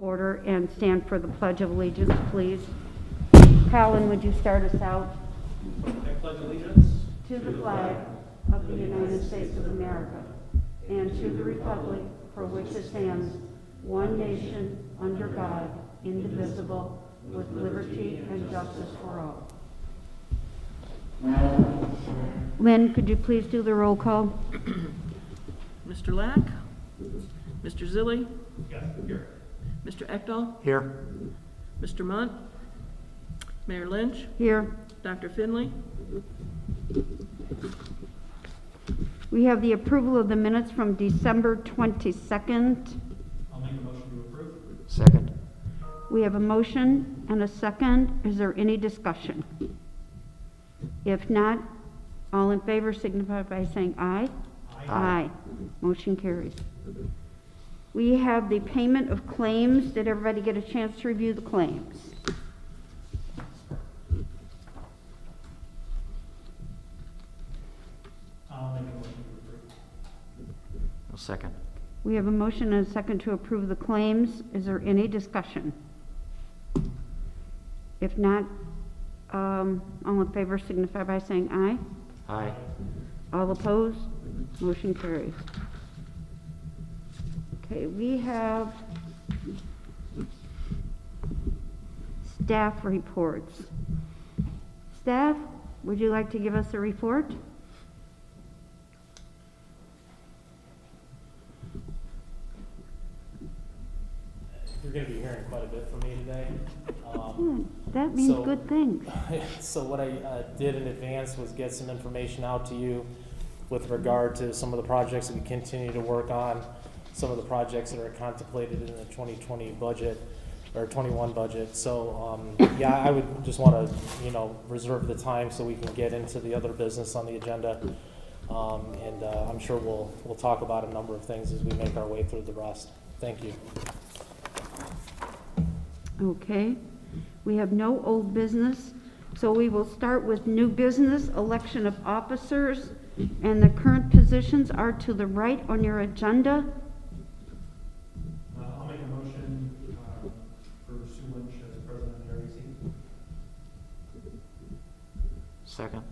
Order and stand for the Pledge of Allegiance, please. Colin, would you start us out? I pledge allegiance to the flag of the United States of America and to the republic for which it stands, one nation, under God, indivisible, with liberty and justice for all. Lynn, could you please do the roll call? Mr. Lack? Mr. Zilli? Yes, here. Mr. Ekdahl? Here. Mr. Munt? Mayor Lynch? Here. Dr. Finley? We have the approval of the minutes from December 22nd. I'll make a motion to approve. Second. We have a motion and a second. Is there any discussion? If not, all in favor signify by saying aye. Aye. Aye. Motion carries. We have the payment of claims. Did everybody get a chance to review the claims? I'll make a motion to approve. A second. We have a motion and a second to approve the claims. Is there any discussion? If not, all in favor signify by saying aye. Aye. All opposed? Motion carries. Okay, we have staff reports. Staff, would you like to give us a report? You're going to be hearing quite a bit from me today. That means good things. So what I did in advance was get some information out to you with regard to some of the projects that we continue to work on, some of the projects that are contemplated in the 2020 budget or 21 budget. So yeah, I would just want to, reserve the time so we can get into the other business on the agenda. And I'm sure we'll talk about a number of things as we make our way through the rest. Thank you. Okay, we have no old business, so we will start with new business, election of officers, and the current positions are to the right on your agenda. I'll make a motion for Sue Lynch as president of the REC. Second.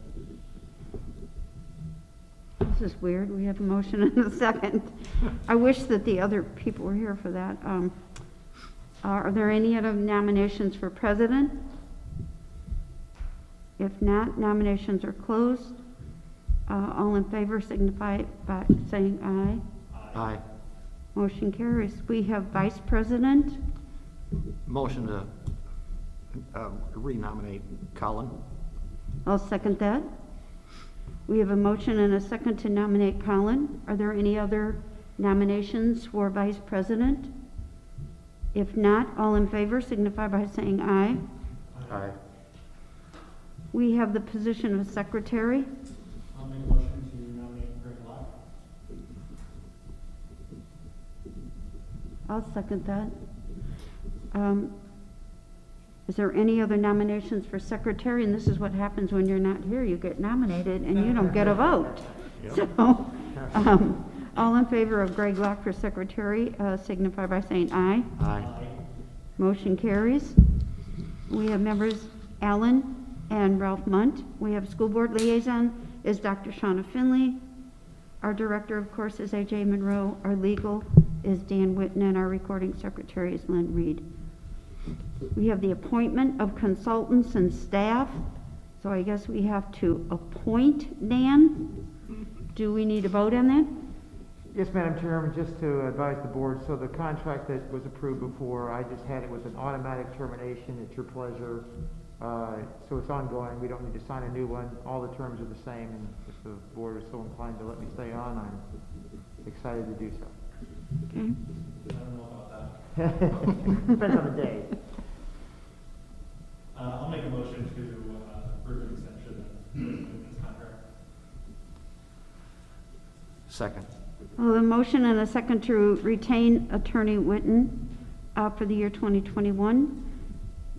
This is weird, we have a motion and a second. I wish that the other people were here for that. Are there any other nominations for president? If not, nominations are closed. All in favor signify by saying aye. Aye. Motion carries. We have vice president. Motion to renominate Colin. I'll second that. We have a motion and a second to nominate Colin. Are there any other nominations for vice president? If not, all in favor signify by saying aye. Aye. We have the position of secretary. I'll make a motion to nominate Greg Locke. I'll second that. Is there any other nominations for secretary? And this is what happens when you're not here. You get nominated and you don't get a vote. Yep. So, all in favor of Greg Locke for secretary signify by saying aye. Aye. Motion carries. We have members Alan and Ralph Munt. We have school board liaison is Dr. Shauna Finley. Our director, of course, is AJ Monroe. Our legal is Dan Whitten, and our recording secretary is Lynn Reed. We have the appointment of consultants and staff. So I guess we have to appoint Dan. Do we need a vote on that? Yes, Madam Chairman, just to advise the board, so the contract that was approved before, I just had it with an automatic termination at your pleasure. So it's ongoing. We don't need to sign a new one. All the terms are the same, and if the board is so inclined to let me stay on, I'm excited to do so. Okay. I don't know about that. Depends on the day. I'll make a motion to approve an extension of this contract. Second. Well, a motion and a second to retain Attorney Witten for the year 2021.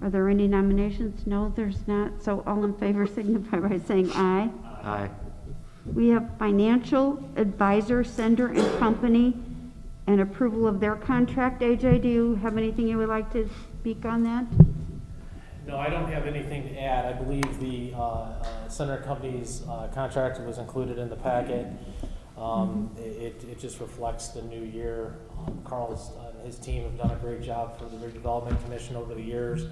Are there any nominations? No, there's not. So all in favor signify by saying aye. Aye. We have financial advisor, Sender and Company, and approval of their contract. AJ, do you have anything you would like to speak on that? No, I don't have anything to add. I believe the Center Company's contract was included in the packet. It just reflects the new year. Carl's and his team have done a great job for the Redevelopment Commission over the years,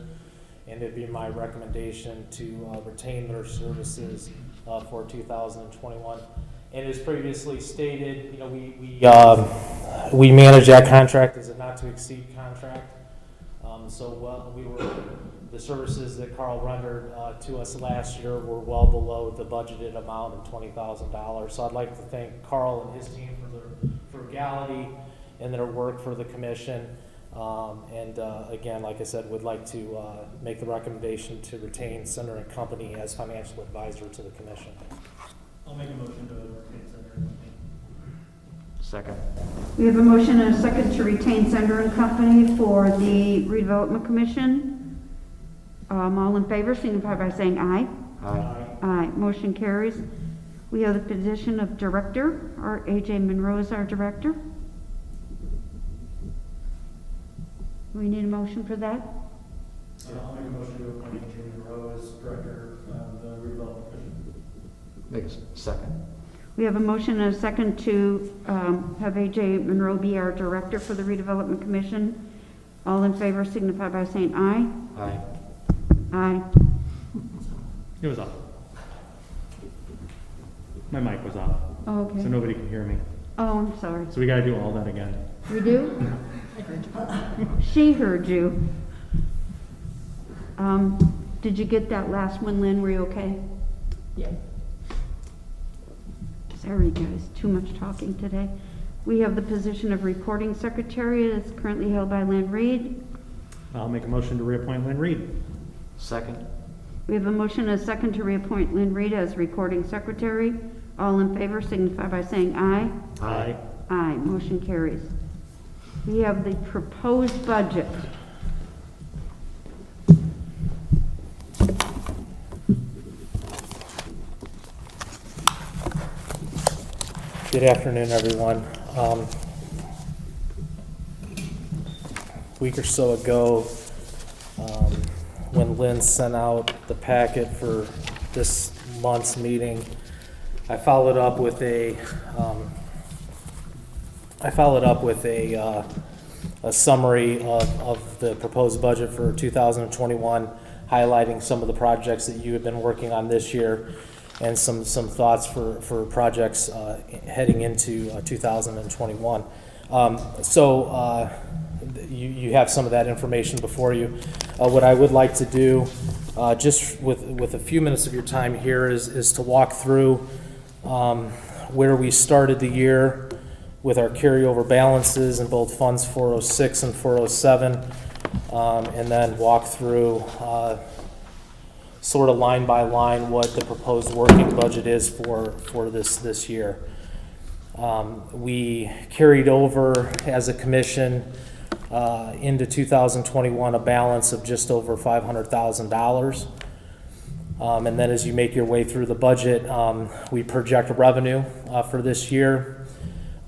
and it'd be my recommendation to retain their services for 2021. And as previously stated, you know, we manage that contract as a not to exceed contract. The services that Carl rendered to us last year were well below the budgeted amount of $20,000. So I'd like to thank Carl and his team for their frugality and their work for the commission. Again, like I said, would like to make the recommendation to retain Center and Company as financial advisor to the commission. I'll make a motion to retain Center and Company. Second. We have a motion and a second to retain Sender and Company for the Redevelopment Commission. All in favor signify by saying aye. Aye. Aye. Motion carries. We have the position of director. Our AJ Monroe is our director. We need a motion for that. I'll make a motion to appoint Jamie Monroe as director of the Redevelopment Commission. Make a second. We have a motion and a second to have AJ Monroe be our director for the Redevelopment Commission. All in favor signify by saying aye. Aye. Aye. It was off. My mic was off, Oh, okay. so nobody can hear me. Oh, I'm sorry. So we gotta do all that again. We do? She heard you. Did you get that last one, Lynn? Were you okay? Yeah. Sorry, guys, too much talking today. We have the position of recording secretary that's currently held by Lynn Reed. I'll make a motion to reappoint Lynn Reed. Second. We have a motion and a second to reappoint Lynn Reed as recording secretary. All in favor signify by saying aye. Aye. Aye, motion carries. We have the proposed budget. Good afternoon, everyone. A week or so ago, when Lynn sent out the packet for this month's meeting, I followed up with a summary of the proposed budget for 2021, highlighting some of the projects that you have been working on this year, and some thoughts for projects heading into 2021. You have some of that information before you. What I would like to do, just with a few minutes of your time here, is to walk through where we started the year with our carryover balances in both Funds 406 and 407, and then walk through sort of line by line what the proposed working budget is for this year. We carried over as a commission into 2021 a balance of just over $500,000. And then as you make your way through the budget, we project revenue for this year.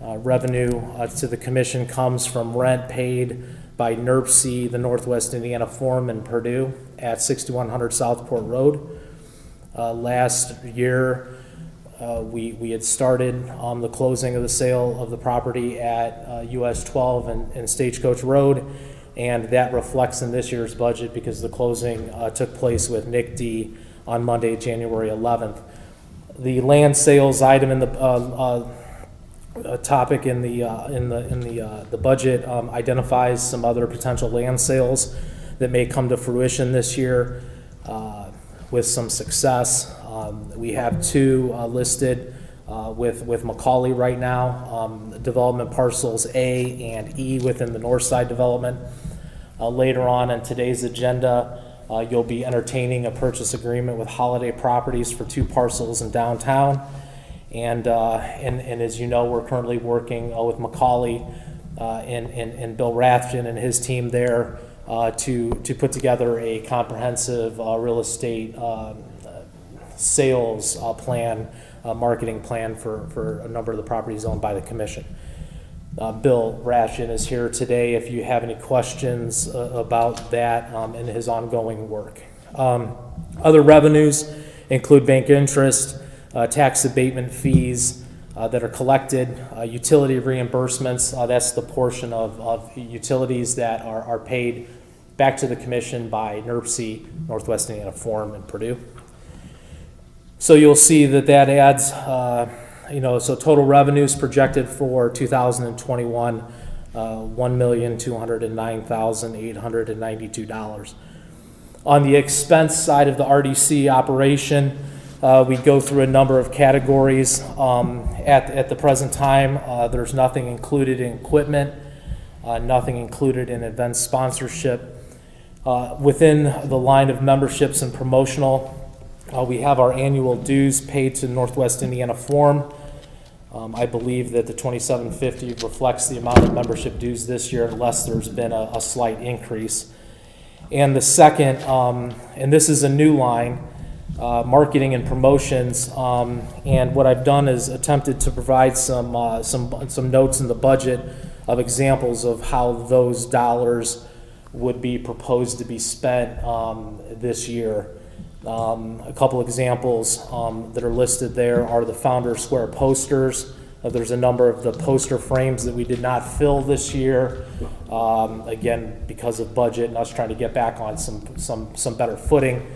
Revenue to the commission comes from rent paid by NERC, the Northwest Indiana Forum in Purdue at 6100 Southport Road. Last year, we had started the closing of the sale of the property at US 12 and Stagecoach Road. and that reflects in this year's budget because the closing took place with Nick D on Monday, January 11th. The land sales item in the topic in the budget identifies some other potential land sales that may come to fruition this year with some success. We have two listed with Macaulay right now, development parcels A and E within the north side development. Later on in today's agenda, you'll be entertaining a purchase agreement with Holiday Properties for 2 parcels in downtown. And as you know, we're currently working with Macaulay and Bill Rathjen and his team there to put together a comprehensive real estate sales plan, marketing plan for a number of the properties owned by the commission. Bill Rathjen is here today if you have any questions about that and his ongoing work. Other revenues include bank interest, tax abatement fees that are collected, utility reimbursements, that's the portion of utilities that are paid back to the commission by NERC, Northwest Indiana Forum, and Purdue. So you'll see that adds, so total revenues projected for 2021, $1,209,892. On the expense side of the RDC operation, we go through a number of categories. At the present time, there's nothing included in equipment, nothing included in event sponsorship. Within the line of memberships and promotional, we have our annual dues paid to Northwest Indiana Forum. I believe that the $27.50 reflects the amount of membership dues this year unless there's been a slight increase. And the second, and this is a new line, marketing and promotions, and what I've done is attempted to provide some notes in the budget of examples of how those dollars would be proposed to be spent this year. A couple examples that are listed there are the Founder Square posters. There's a number of the poster frames that we did not fill this year, again because of budget and us trying to get back on some better footing.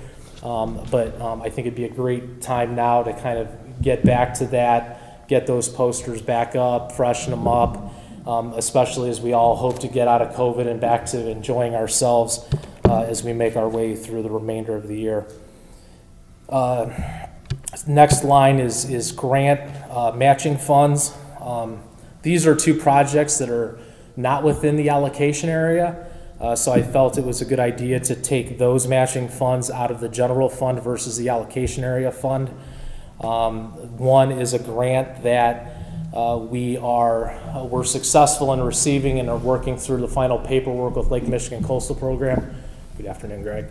But I think it'd be a great time now to kind of get back to that, get those posters back up, freshen them up, especially as we all hope to get out of COVID and back to enjoying ourselves as we make our way through the remainder of the year. Next line is grant matching funds. These are 2 projects that are not within the allocation area. So I felt it was a good idea to take those matching funds out of the general fund versus the allocation area fund. One is a grant that we're successful in receiving and are working through the final paperwork with Lake Michigan Coastal Program. Good afternoon, Greg.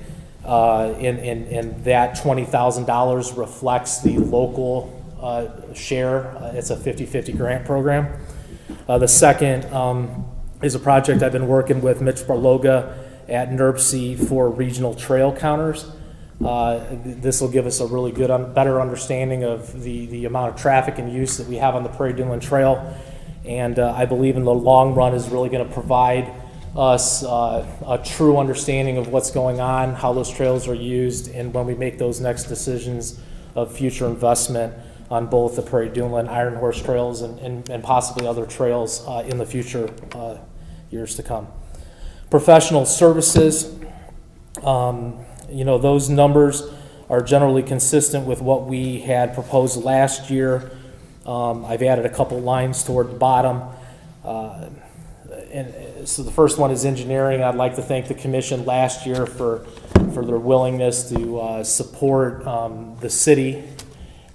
And that $20,000 reflects the local share. It's a 50-50 grant program. The second is a project I've been working with Mitch Barloga at NERC for regional trail counters. This will give us a really good, better understanding of the amount of traffic and use that we have on the Prairie du Lin Trail. And I believe in the long run is really going to provide us a true understanding of what's going on, how those trails are used, and when we make those next decisions of future investment on both the Prairie du Lin, Iron Horse trails and possibly other trails in the future years to come. Professional services, those numbers are generally consistent with what we had proposed last year. I've added a couple lines toward the bottom. And so the first one is engineering. I'd like to thank the commission last year for their willingness to support the city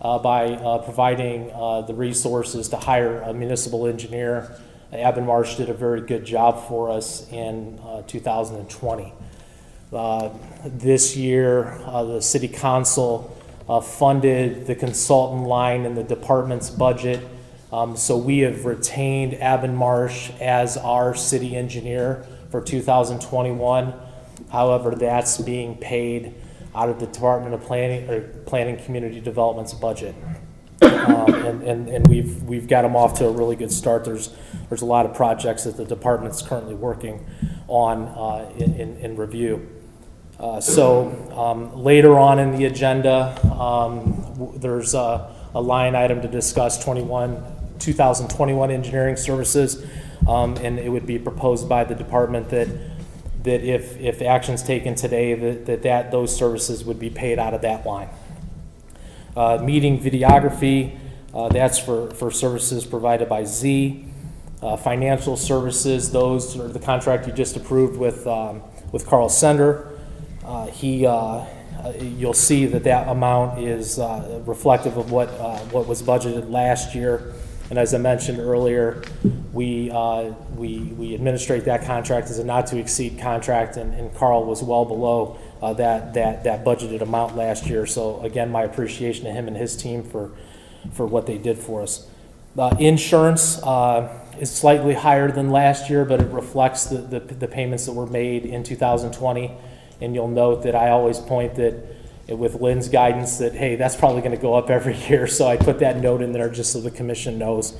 by providing the resources to hire a municipal engineer. Abin Marsh did a very good job for us in 2020. This year, the city council funded the consultant line in the department's budget. So we have retained Abin Marsh as our city engineer for 2021. However, that's being paid out of the Department of Planning Community Development's budget. And we've got them off to a really good start. There's a lot of projects that the department's currently working in review. Later on in the agenda, there's a line item to discuss 2021 engineering services, and it would be proposed by the department that if action's taken today, that those services would be paid out of that line. Meeting videography, that's for services provided by Z. Financial services, those are the contract you just approved with Carl Sender. You'll see that amount is reflective of what was budgeted last year. And as I mentioned earlier, we administrate that contract as a not-to-exceed contract, and Carl was well below that budgeted amount last year. So again, my appreciation to him and his team for what they did for us. Insurance is slightly higher than last year, but it reflects the payments that were made in 2020. And you'll note that I always point that with Lynn's guidance that, hey, that's probably going to go up every year. So I put that note in there just so the commission knows.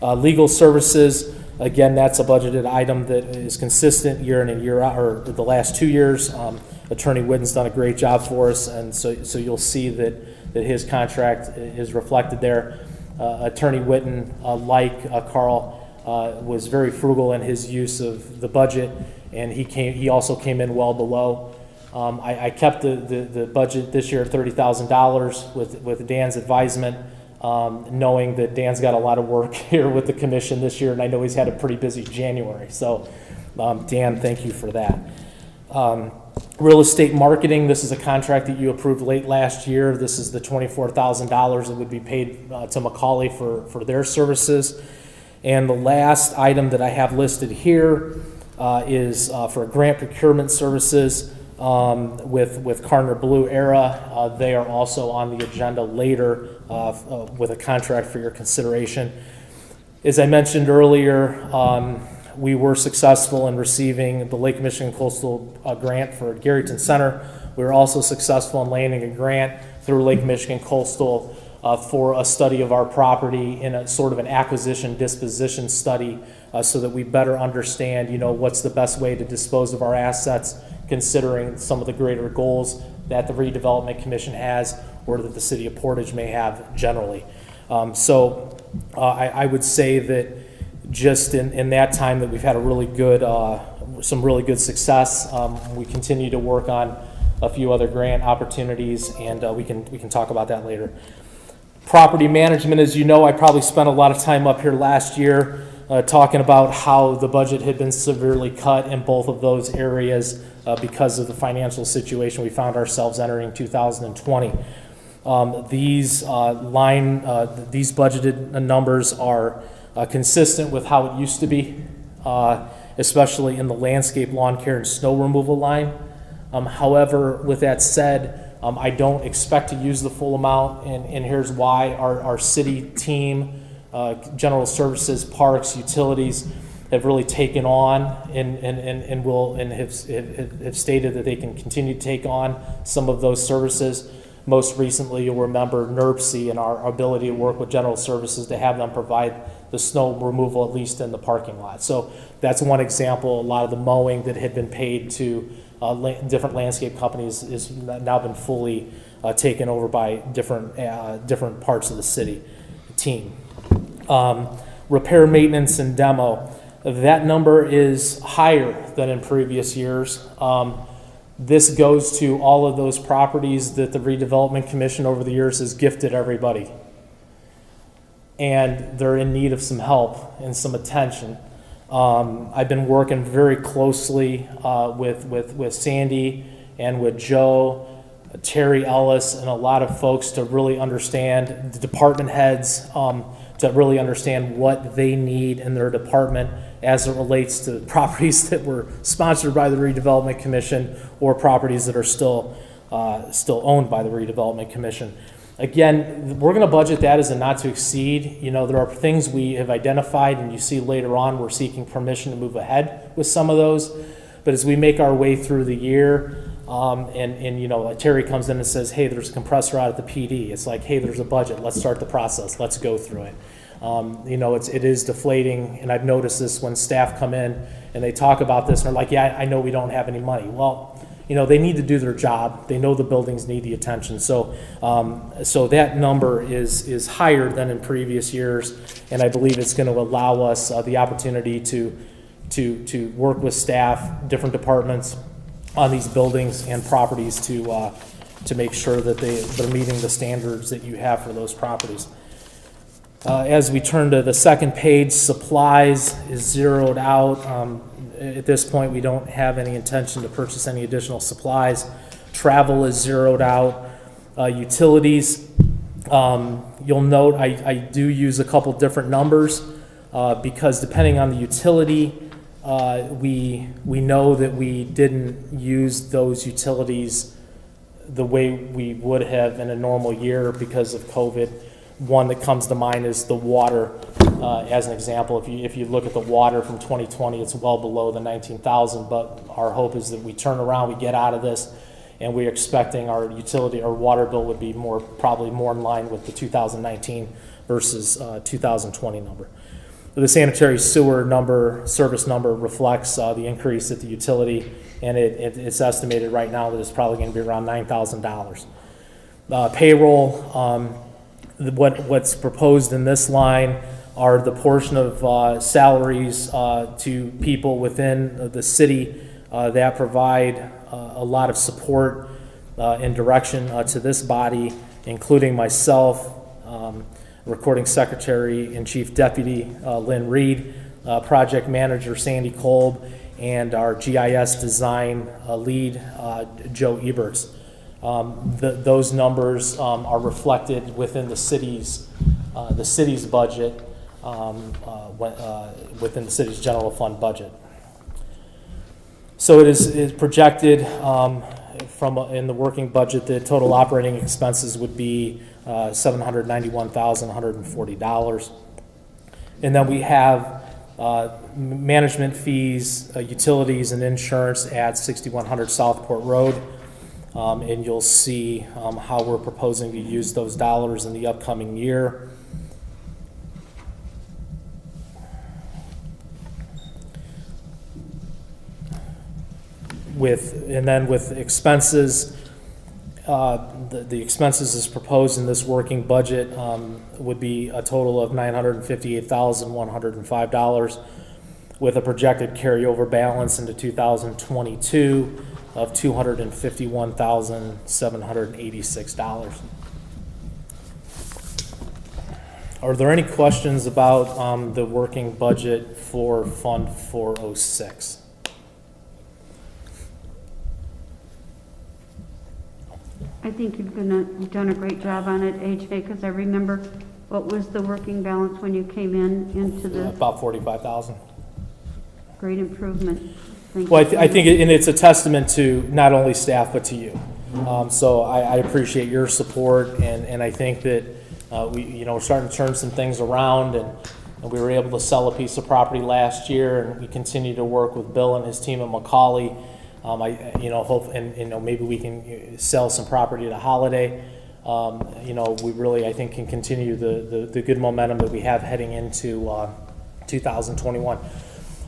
Legal services, again, that's a budgeted item that is consistent year in and year out, or the last 2 years. Attorney Whitten's done a great job for us, and so you'll see that his contract is reflected there. Attorney Whitten, like Carl, was very frugal in his use of the budget, and he also came in well below. I kept the budget this year at $30,000 with Dan's advisement, knowing that Dan's got a lot of work here with the commission this year, and I know he's had a pretty busy January. So, Dan, thank you for that. Real estate marketing, this is a contract that you approved late last year. This is the $24,000 that would be paid to Macaulay for their services. And the last item that I have listed here is for grant procurement services with Carner Blue Era. They are also on the agenda later with a contract for your consideration. As I mentioned earlier, we were successful in receiving the Lake Michigan Coastal Grant for Garrison Center. We were also successful in landing a grant through Lake Michigan Coastal for a study of our property in a sort of an acquisition disposition study so that we better understand, what's the best way to dispose of our assets, considering some of the greater goals that the Redevelopment Commission has or that the city of Portage may have generally. I would say that just in that time that we've had a really good, some really good success. We continue to work on a few other grant opportunities, and we can talk about that later. Property management, as you know, I probably spent a lot of time up here last year talking about how the budget had been severely cut in both of those areas because of the financial situation we found ourselves entering 2020. These budgeted numbers are consistent with how it used to be, especially in the landscape, lawn care, and snow removal line. However, with that said, I don't expect to use the full amount, and here's why. Our city team, general services, parks, utilities, have really taken on and have stated that they can continue to take on some of those services. Most recently, you'll remember NERPC and our ability to work with general services to have them provide the snow removal, at least in the parking lot. So that's one example. A lot of the mowing that had been paid to different landscape companies has now been fully taken over by different parts of the city team. Repair, maintenance, and demo. That number is higher than in previous years. This goes to all of those properties that the Redevelopment Commission over the years has gifted everybody. And they're in need of some help and some attention. I've been working very closely with Sandy and with Joe, Terry Ellis, and a lot of folks to really understand, the department heads, to really understand what they need in their department as it relates to properties that were sponsored by the Redevelopment Commission or properties that are still owned by the Redevelopment Commission. Again, we're going to budget that as a not to exceed. There are things we have identified, and you see later on we're seeking permission to move ahead with some of those. But as we make our way through the year, like Terry comes in and says, hey, there's a compressor out at the PD. It's like, hey, there's a budget. Let's start the process. Let's go through it. You know, it is deflating, and I've noticed this when staff come in and they talk about this and they're like, yeah, I know we don't have any money. Well, you know, they need to do their job. They know the buildings need the attention. So, so that number is higher than in previous years, and I believe it's going to allow us the opportunity to work with staff, different departments on these buildings and properties to make sure that they're meeting the standards that you have for those properties. As we turn to the second page, supplies is zeroed out. At this point, we don't have any intention to purchase any additional supplies. Travel is zeroed out. Utilities, you'll note I do use a couple different numbers because depending on the utility, we know that we didn't use those utilities the way we would have in a normal year because of COVID. One that comes to mind is the water. As an example, if you look at the water from 2020, it's well below the 19,000, but our hope is that we turn around, we get out of this, and we're expecting our utility or water bill would be probably more in line with the 2019 versus 2020 number. The sanitary sewer number, service number reflects the increase at the utility, and it's estimated right now that it's probably going to be around $9,000. Payroll, what's proposed in this line are the portion of salaries to people within the city that provide a lot of support and direction to this body, including myself, recording secretary and chief deputy Lynn Reed, project manager Sandy Kolb, and our GIS design lead Joe Eberts. Those numbers are reflected within the city's budget, within the city's general fund budget. So it is projected in the working budget that total operating expenses would be $791,140, and then we have management fees, utilities, and insurance at 6100 Southport Road. And you'll see how we're proposing to use those dollars in the upcoming year. With expenses, the expenses as proposed in this working budget would be a total of $958,105, with a projected carryover balance into 2022 of $251,786. Are there any questions about the working budget for Fund 406? I think you've done a great job on it, AJ, because I remember what was the working balance when you came into the... About $45,000. Great improvement. Thank Well, you. I think and it's a testament to not only staff but to you. So I appreciate your support, and I think that we're starting to turn some things around, and we were able to sell a piece of property last year, and we continue to work with Bill and his team at McCauley. Hope maybe we can sell some property at Holiday. We really, I think, can continue the good momentum that we have heading into 2021.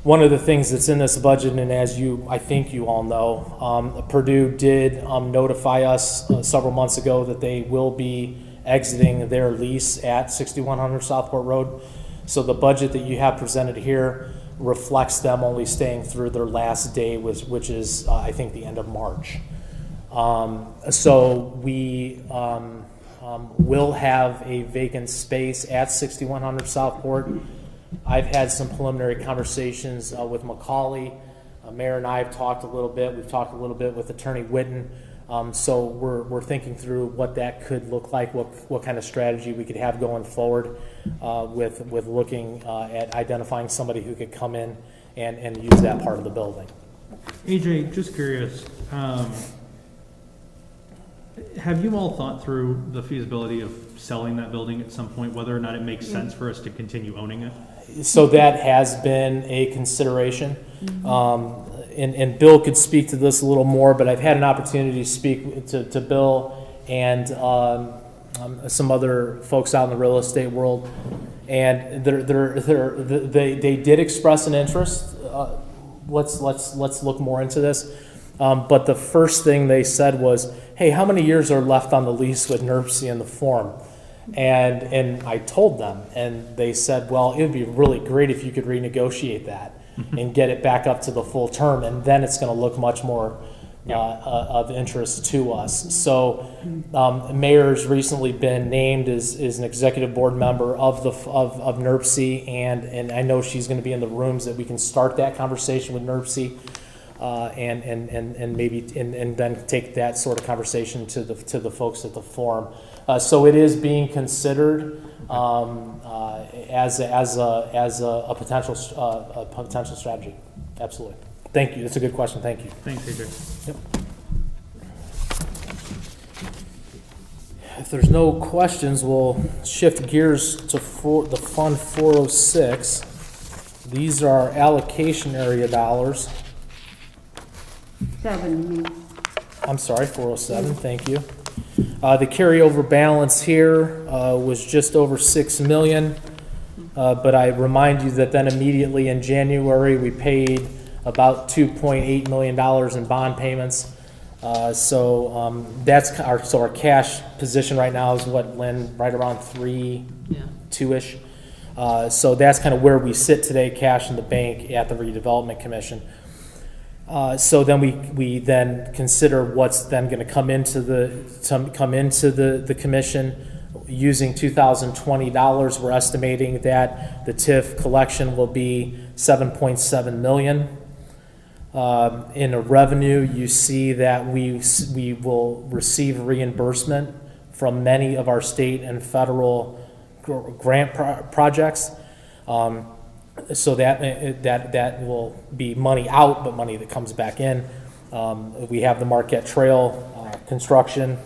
One of the things that's in this budget, and as I think you all know, Purdue did notify us several months ago that they will be exiting their lease at 6100 Southport Road. So the budget that you have presented here reflects them only staying through their last day, which is, I think, the end of March. So we will have a vacant space at 6100 Southport. I've had some preliminary conversations with McCauley. Mayor and I have talked a little bit. We've talked a little bit with Attorney Whitten. So we're thinking through what that could look like, what kind of strategy we could have going forward with looking at identifying somebody who could come in and use that part of the building. AJ, just curious, have you all thought through the feasibility of selling that building at some point, whether or not it makes sense for us to continue owning it? So that has been a consideration. And Bill could speak to this a little more, but I've had an opportunity to speak to Bill and some other folks out in the real estate world. And they did express an interest. Let's look more into this. But the first thing they said was, hey, how many years are left on the lease with NERC and the form? And I told them, and they said, well, it would be really great if you could renegotiate that and get it back up to the full term, and then it's going to look much more of interest to us. So, Mayor's recently been named as an executive board member of NERC, and I know she's going to be in the rooms that we can start that conversation with NERC. And maybe then take that sort of conversation to the folks at the forum. So it is being considered as a potential strategy. Absolutely. Thank you. That's a good question. Thank you. Thanks, AJ. Yep. If there's no questions, we'll shift gears to the Fund 406. These are allocation area dollars. 7, I'm sorry, 407, thank you. The carryover balance here was just over $6 million, but I remind you that then immediately in January, we paid about $2.8 million in bond payments. So that's our cash position right now is what, Lynn, right around 2-ish. So that's kind of where we sit today, cash in the bank at the Redevelopment Commission. So then we then consider what's then going to come into the commission using 2020 dollars. We're estimating that the TIF collection will be $7.7 million. In a revenue, you see that we will receive reimbursement from many of our state and federal grant projects. So that will be money out, but money that comes back in. We have the Marquette Trail construction,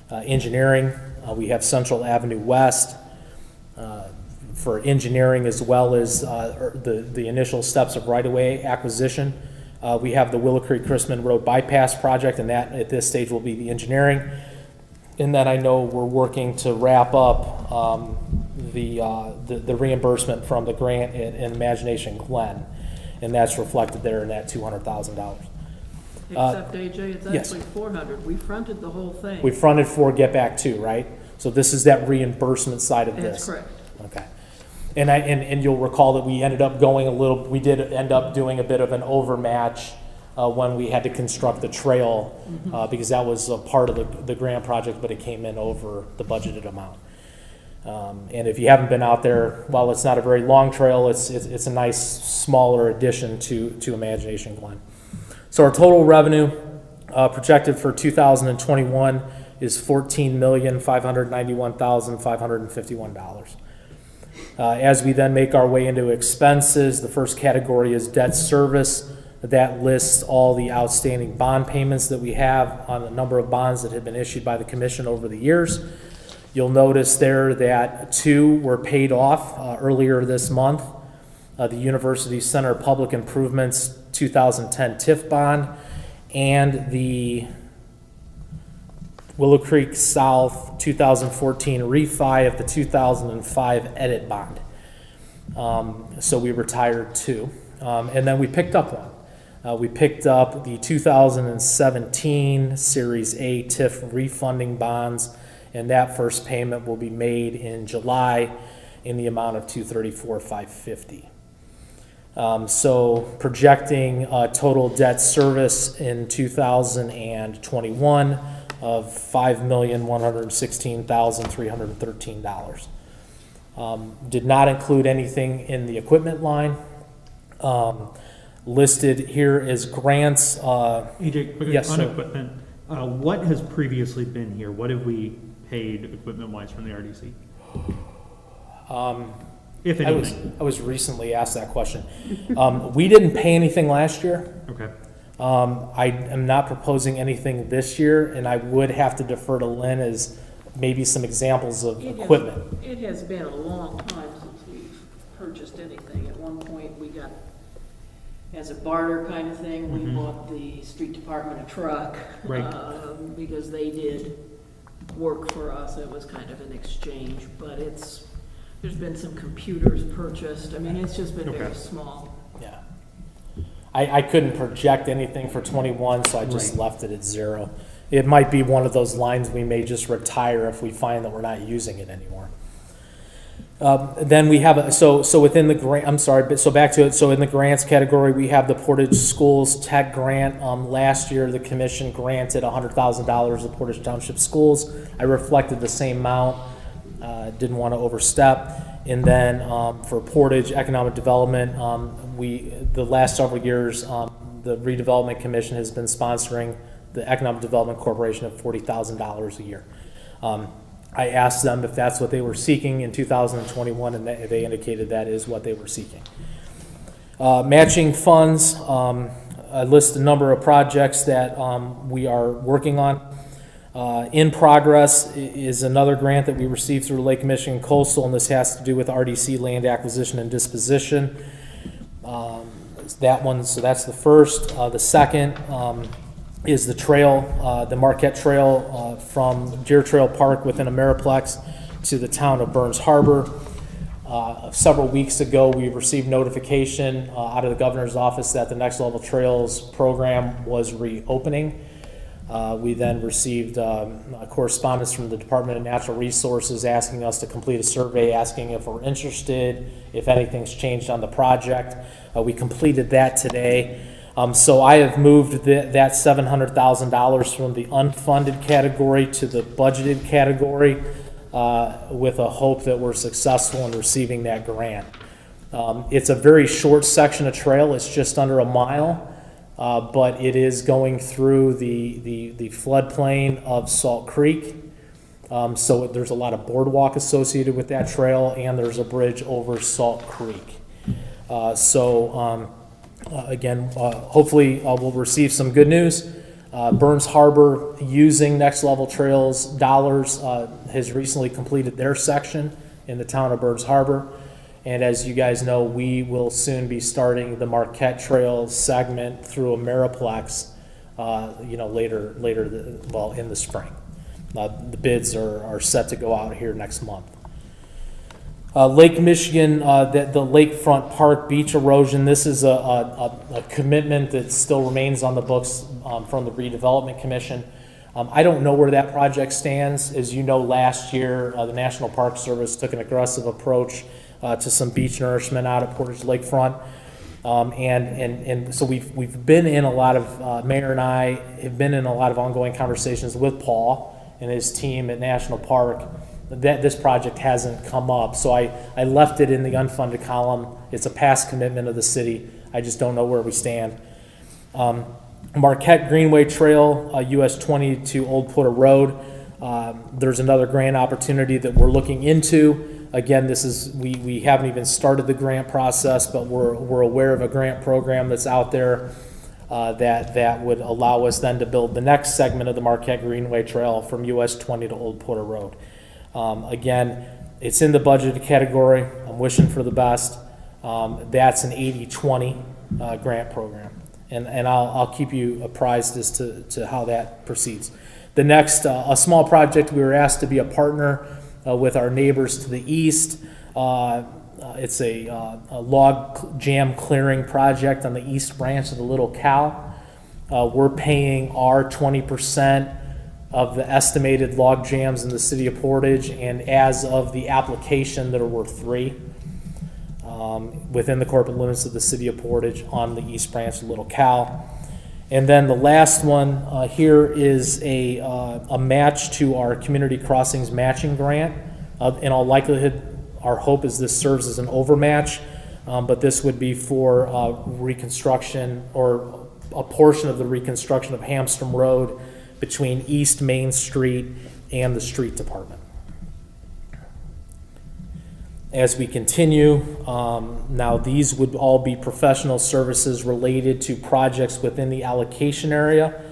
engineering. We have Central Avenue West for engineering, as well as the initial steps of right-of-way acquisition. We have the Willow Creek Chrisman Road bypass project, and that at this stage will be the engineering. And then I know we're working to wrap up the reimbursement from the grant in Imagination Glen, and that's reflected there in that $200,000. Except AJ, it's yes. actually 400. We fronted the whole thing. We fronted for Get Back 2, right? So this is that reimbursement side of this. That's correct. Okay. And you'll recall that we ended up we did end up doing a bit of an overmatch when we had to construct the trail, because that was a part of the grant project, but it came in over the budgeted amount. And if you haven't been out there, while it's not a very long trail, it's a nice smaller addition to Imagination Glen. So our total revenue projected for 2021 is $14,591,551. As we then make our way into expenses, the first category is debt service. That lists all the outstanding bond payments that we have on a number of bonds that have been issued by the commission over the years. You'll notice there that 2 were paid off earlier this month. The University Center Public Improvements 2010 TIF bond and the Willow Creek South 2014 refi of the 2005 edit bond. So we retired 2. And then we picked up one. We picked up the 2017 Series A TIF refunding bonds, and that first payment will be made in July in the amount of $234,550. So projecting total debt service in 2021 of $5,116,313. Did not include anything in the equipment line. Listed here is grants. EJ, yes, on sir. equipment, what has previously been here? What have we paid equipment-wise from the RDC? If anything. I was recently asked that question. We didn't pay anything last year. Okay. I am not proposing anything this year, and I would have to defer to Lynn as maybe some examples of equipment. It has been a long time since we've purchased anything. At one point, we got, as a barter kind of thing, we bought the street department a truck. Right. Because they did work for us. It was kind of an exchange, but it's There's been some computers purchased. I mean, it's just been very Okay. small. Yeah. I couldn't project anything for 21, so I just Right. left it at 0. It might be one of those lines we may just retire if we find that we're not using it anymore. Then we have, so within the grant, I'm sorry, but so back to it. So in the grants category, we have the Portage Schools Tech Grant. Last year, the commission granted $100,000 to Portage Township Schools. I reflected the same amount, didn't want to overstep. And then for Portage Economic Development, the last several years, the Redevelopment Commission has been sponsoring the Economic Development Corporation of $40,000 a year. I asked them if that's what they were seeking in 2021, and they indicated that is what they were seeking. Matching funds, I list a number of projects that we are working on. In progress is another grant that we received through Lake Michigan Coastal, and this has to do with RDC land acquisition and disposition. That one, so that's the first. The second is the trail, the Marquette Trail from Deer Trail Park within Ameriplex to the town of Burns Harbor. Several weeks ago, we received notification out of the governor's office that the Next Level Trails program was reopening. We then received correspondence from the Department of Natural Resources asking us to complete a survey, asking if we're interested, if anything's changed on the project. We completed that today. So I have moved that $700,000 from the unfunded category to the budgeted category with a hope that we're successful in receiving that grant. It's a very short section of trail. It's just under a mile, but it is going through the floodplain of Salt Creek. So there's a lot of boardwalk associated with that trail, and there's a bridge over Salt Creek. Again, hopefully we'll receive some good news. Burns Harbor, using Next Level Trails dollars, has recently completed their section in the town of Burns Harbor. And as you guys know, we will soon be starting the Marquette Trail segment through Ameriplex, later, in the spring. The bids are set to go out here next month. Lake Michigan, the Lakefront Park beach erosion, this is a commitment that still remains on the books from the Redevelopment Commission. I don't know where that project stands. As you know, last year, the National Park Service took an aggressive approach to some beach nourishment out at Portage Lakefront. And so we've been in a lot of, Mayor and I have been in a lot of ongoing conversations with Paul and his team at National Park. That this project hasn't come up, so I left it in the unfunded column. It's a past commitment of the city. I just don't know where we stand. Marquette Greenway Trail, US 20 to Old Porter Road. There's another grant opportunity that we're looking into. Again, this is we haven't even started the grant process, but we're aware of a grant program that's out there that would allow us then to build the next segment of the Marquette Greenway Trail from US 20 to Old Porter Road. Again, it's in the budgeted category. I'm wishing for the best. That's an 80-20 grant program, and I'll keep you apprised as to how that proceeds. The next, a small project, we were asked to be a partner with our neighbors to the east. It's a log jam clearing project on the east branch of the Little Cow. We're paying our 20% of the estimated log jams in the city of Portage, and as of the application, there were 3 within the corporate limits of the city of Portage on the east branch of Little Cow. And then the last one here is a match to our Community Crossings matching grant. In all likelihood, our hope is this serves as an overmatch, but this would be for reconstruction or a portion of the reconstruction of Hamstrom Road between East Main Street and the street department. As we continue, now these would all be professional services related to projects within the allocation area,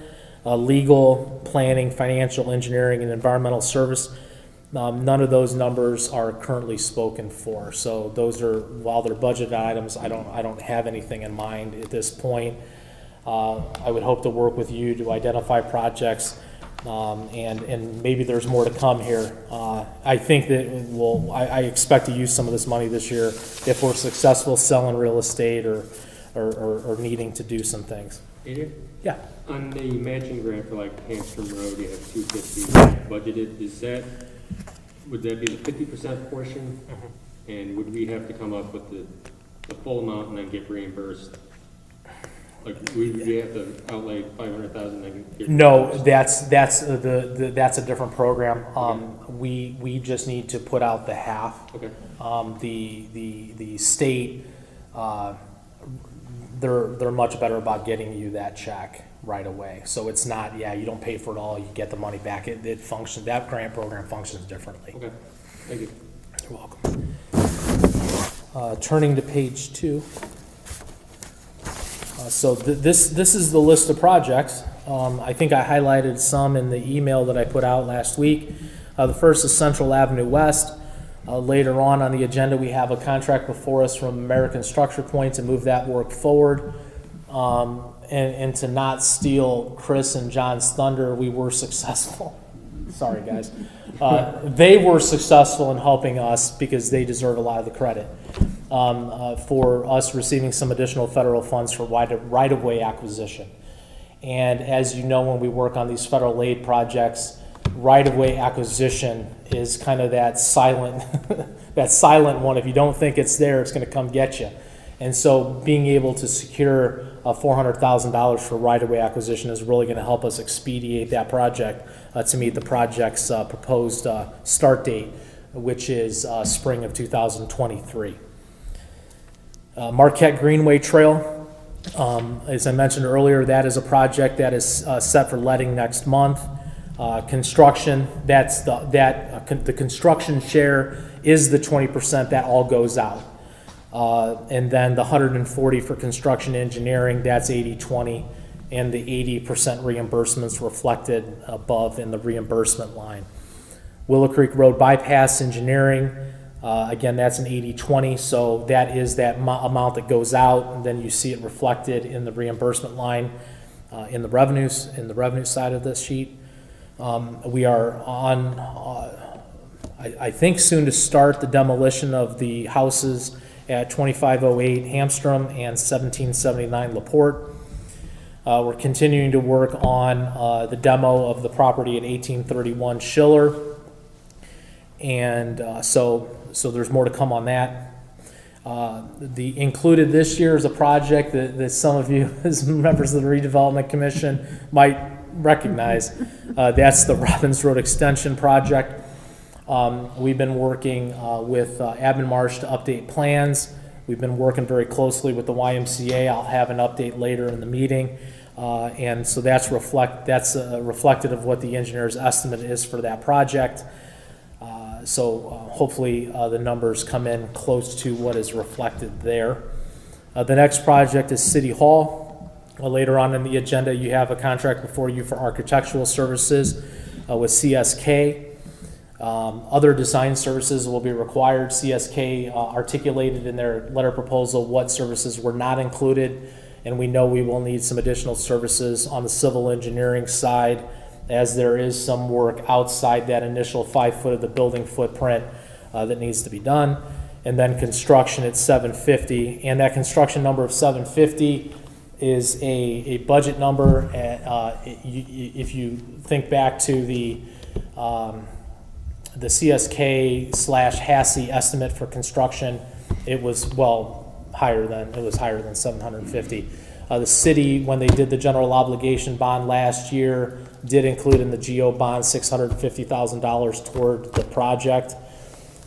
legal, planning, financial engineering, and environmental service. None of those numbers are currently spoken for. So those are, while they're budget items, I don't have anything in mind at this point. I would hope to work with you to identify projects And maybe there's more to come here. I think that I expect to use some of this money this year if we're successful selling real estate or needing to do some things. Adrian? Yeah. On the matching grant for like Hamstrom Road, you have $250 budgeted. Would that be the 50% portion? And would we have to come up with the full amount and then get reimbursed? Like, we have to outlay $500,000 and then get No, reimbursed? that's a different program. We just need to put out the half. Okay. The state, they're much better about getting you that check right away. So it's not, you don't pay for it all, you get the money back. It functions, that grant program functions differently. Okay, thank you. You're welcome. Turning to page 2. So this is the list of projects. I think I highlighted some in the email that I put out last week. The first is Central Avenue West. Later on the agenda, we have a contract before us from American Structure Point to move that work forward. And to not steal Chris and John's thunder, we were successful. Sorry, guys. They were successful in helping us because they deserve a lot of the credit for us receiving some additional federal funds for right-of-way acquisition. And as you know, when we work on these federal aid projects, right-of-way acquisition is kind of that silent, that silent one. If you don't think it's there, it's going to come get you. And so being able to secure $400,000 for right-of-way acquisition is really going to help us expedite that project to meet the project's proposed start date, which is spring of 2023. Marquette Greenway Trail, as I mentioned earlier, that is a project that is set for letting next month. Construction, the construction share is the 20% that all goes out. And then the 140 for construction engineering, that's 80-20, and the 80% reimbursements reflected above in the reimbursement line. Willow Creek Road Bypass engineering, again, that's an 80-20, so that is that amount that goes out, and then you see it reflected in the reimbursement line in the revenue side of this sheet. We are on, I think, soon to start the demolition of the houses at 2508 Hamstrom and 1779 LaPorte. We're continuing to work on the demo of the property at 1831 Schiller, and so there's more to come on that. The included this year is a project that some of you as members of the Redevelopment Commission might recognize. That's the Robbins Road Extension project. We've been working with Admin Marsh to update plans. We've been working very closely with the YMCA. I'll have an update later in the meeting. And so that's reflected of what the engineer's estimate is for that project. Hopefully the numbers come in close to what is reflected there. The next project is City Hall. Later on in the agenda, you have a contract before you for architectural services with CSK. Other design services will be required. CSK articulated in their letter proposal what services were not included, and we know we will need some additional services on the civil engineering side, as there is some work outside that initial 5 foot of the building footprint that needs to be done. And then construction at 750, and that construction number of 750 is a budget number. If you think back to the CSK/HASI estimate for construction, it was higher than 750. The city, when they did the general obligation bond last year, did include in the GO bond $650,000 toward the project.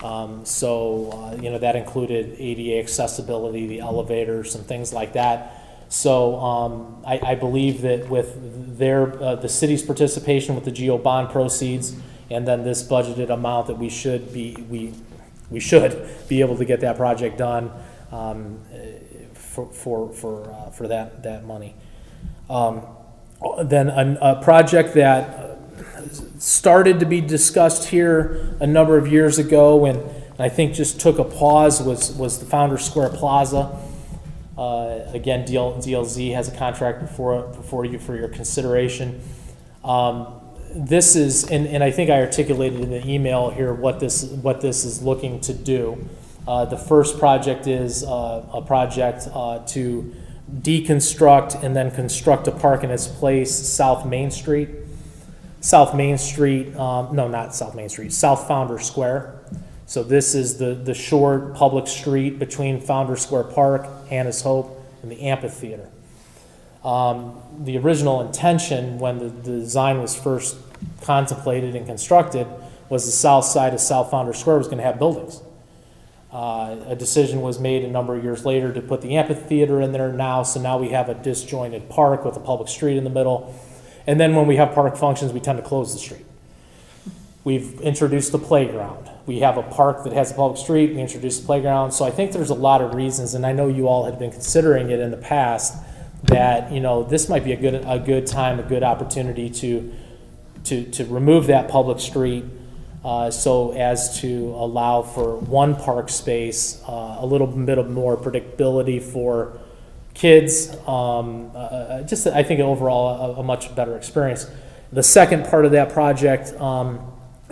That included ADA accessibility, the elevators, and things like that. So I believe that with the city's participation with the GO bond proceeds, and then this budgeted amount, that we should be able to get that project done for that money. Then a project that started to be discussed here a number of years ago, and I think just took a pause, was the Founders Square Plaza. Again, DLZ has a contract before you for your consideration. this is, and I think I articulated in the email here what this is looking to do. The first project is a project to deconstruct and then construct a park in its place, South Main Street. South Founder Square. So this is the short public street between Founder Square Park, Hannah's Hope, and the amphitheater. The original intention when the design was first contemplated and constructed was the south side of South Founder Square was going to have buildings. A decision was made a number of years later to put the amphitheater in there now, so now we have a disjointed park with a public street in the middle. And then when we have park functions, we tend to close the street. We've introduced the playground. We have a park that has a public street, we introduced the playground. So I think there's a lot of reasons, and I know you all had been considering it in the past, that, you know, this might be a good time, a good opportunity to remove that public street so as to allow for one park space, a little bit of more predictability for kids, just I think overall a much better experience. The second part of that project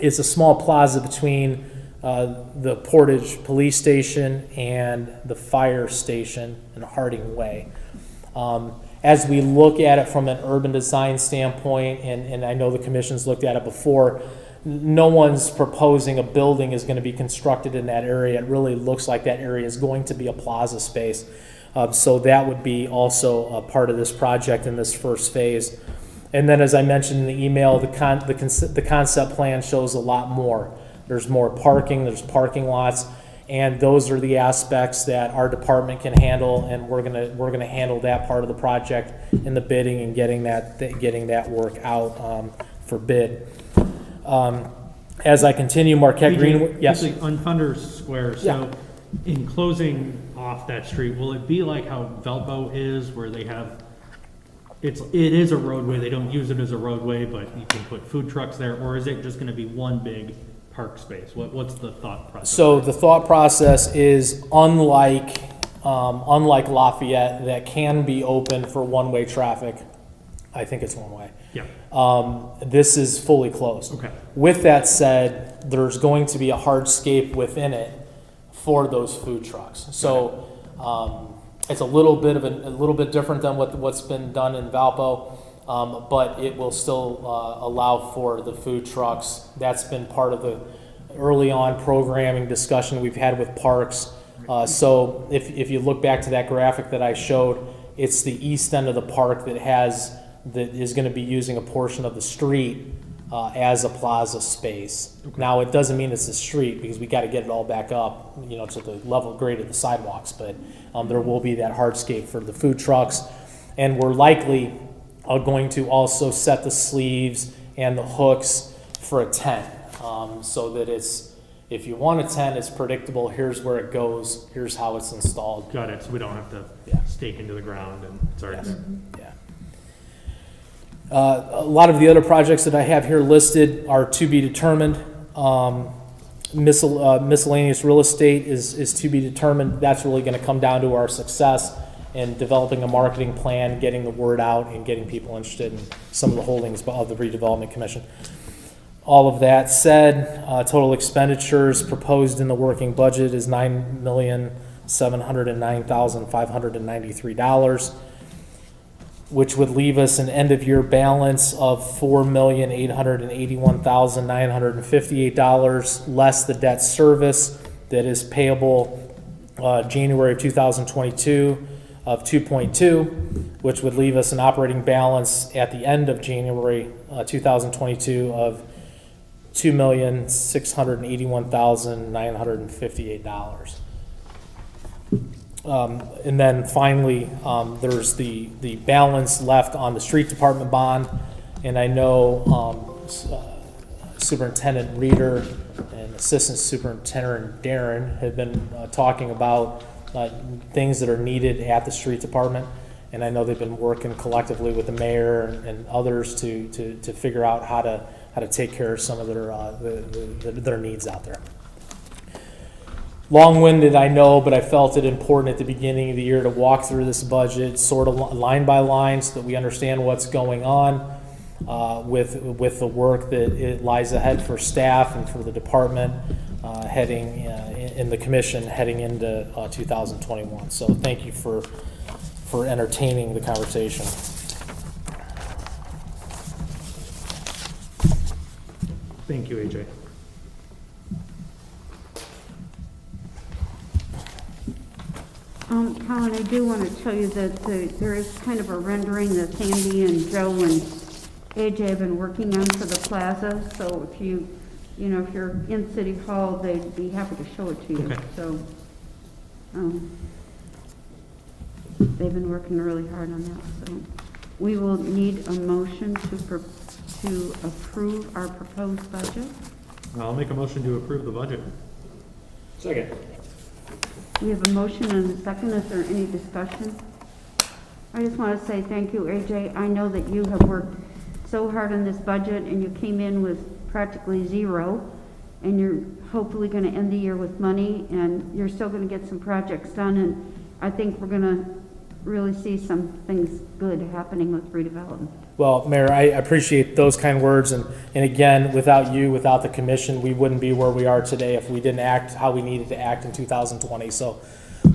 is a small plaza between the Portage police station and the fire station in Harding Way. As we look at it from an urban design standpoint, and I know the commission's looked at it before, no one's proposing a building is going to be constructed in that area. It really looks like that area is going to be a plaza space. So that would be also a part of this project in this first phase. And then, as I mentioned in the email, the concept plan shows a lot more. There's more parking, there's parking lots, and those are the aspects that our department can handle, and we're gonna handle that part of the project in the bidding and getting that work out for bid. As I continue, Marquette Greenway, yes. On Thunder Square, so Yeah. in closing off that street, will it be like how Velpo is, where they have, it is a roadway, they don't use it as a roadway, but you can put food trucks there, or is it just gonna be one big park space? What's the thought process? So the thought process is unlike Lafayette, that can be open for one-way traffic. I think it's one-way. Yeah. This is fully closed. Okay. With that said, there's going to be a hardscape within it for those food trucks. So it's a little bit different than what's been done in Valpo, but it will still allow for the food trucks. That's been part of the early on programming discussion we've had with parks. So if you look back to that graphic that I showed, it's the east end of the park that is going to be using a portion of the street as a plaza space. Okay. Now, it doesn't mean it's a street, because we got to get it all back up, you know, to the level grade of the sidewalks, but there will be that hardscape for the food trucks, and we're likely going to also set the sleeves and the hooks for a tent, so that if you want a tent, it's predictable. Here's where it goes. Here's how it's installed. Got it. So we don't have to stake into the ground and it's already there. Yeah. A lot of the other projects that I have here listed are to be determined. Miscellaneous real estate is to be determined. That's really going to come down to our success in developing a marketing plan, getting the word out, and getting people interested in some of the holdings of the Redevelopment Commission. All of that said, total expenditures proposed in the working budget is $9,709,593, which would leave us an end-of-year balance of $4,881,958, less the debt service that is payable January of 2022 of 2.2, which would leave us an operating balance at the end of January 2022 of $2,681,958. And then finally, there's the balance left on the street department bond, and I know Superintendent Reeder and Assistant Superintendent Darren have been talking about things that are needed at the street department, and I know they've been working collectively with the mayor and others to figure out how to take care of some of their needs out there. Long-winded, I know, but I felt it important at the beginning of the year to walk through this budget sort of line by line so that we understand what's going on. with the work that it lies ahead for staff and for the department heading in the commission heading into 2021. So thank you for entertaining the conversation. Thank you, AJ. Colin, I do want to tell you that there is kind of a rendering that Sandy and Joe and AJ have been working on for the plaza. So if if you're in City Hall, they'd be happy to show it to you. Okay. So they've been working really hard on that. So we will need a motion to approve our proposed budget. I'll make a motion to approve the budget. Second. We have a motion and a second. Is there any discussion? I just want to say thank you, AJ. I know that you have worked so hard on this budget and you came in with practically zero, and you're hopefully going to end the year with money, and you're still going to get some projects done, and I think we're going to really see some things good happening with redevelopment. Well, Mayor, I appreciate those kind words, and again, without you, without the commission, we wouldn't be where we are today if we didn't act how we needed to act in 2020. So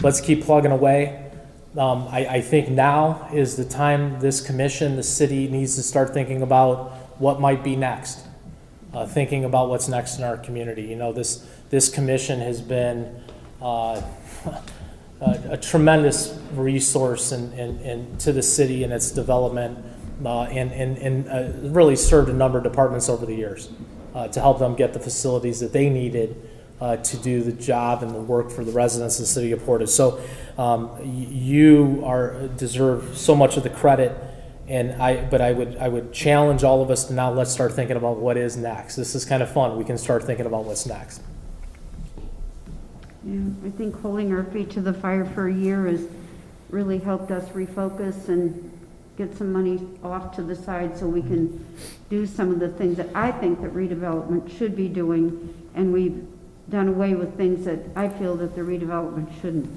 let's keep plugging away. I think now is the time this commission, the city, needs to start thinking about what might be next, thinking about what's next in our community. You know, this commission has been a tremendous resource to the city and its development, and really served a number of departments over the years to help them get the facilities that they needed to do the job and the work for the residents of the city of Portage. So you deserve so much of the credit, but I would challenge all of us to now let's start thinking about what is next. This is kind of fun. We can start thinking about what's next. Yeah, I think holding our feet to the fire for a year has really helped us refocus and get some money off to the side so we can do some of the things that I think that redevelopment should be doing, and we've done away with things that I feel that the redevelopment shouldn't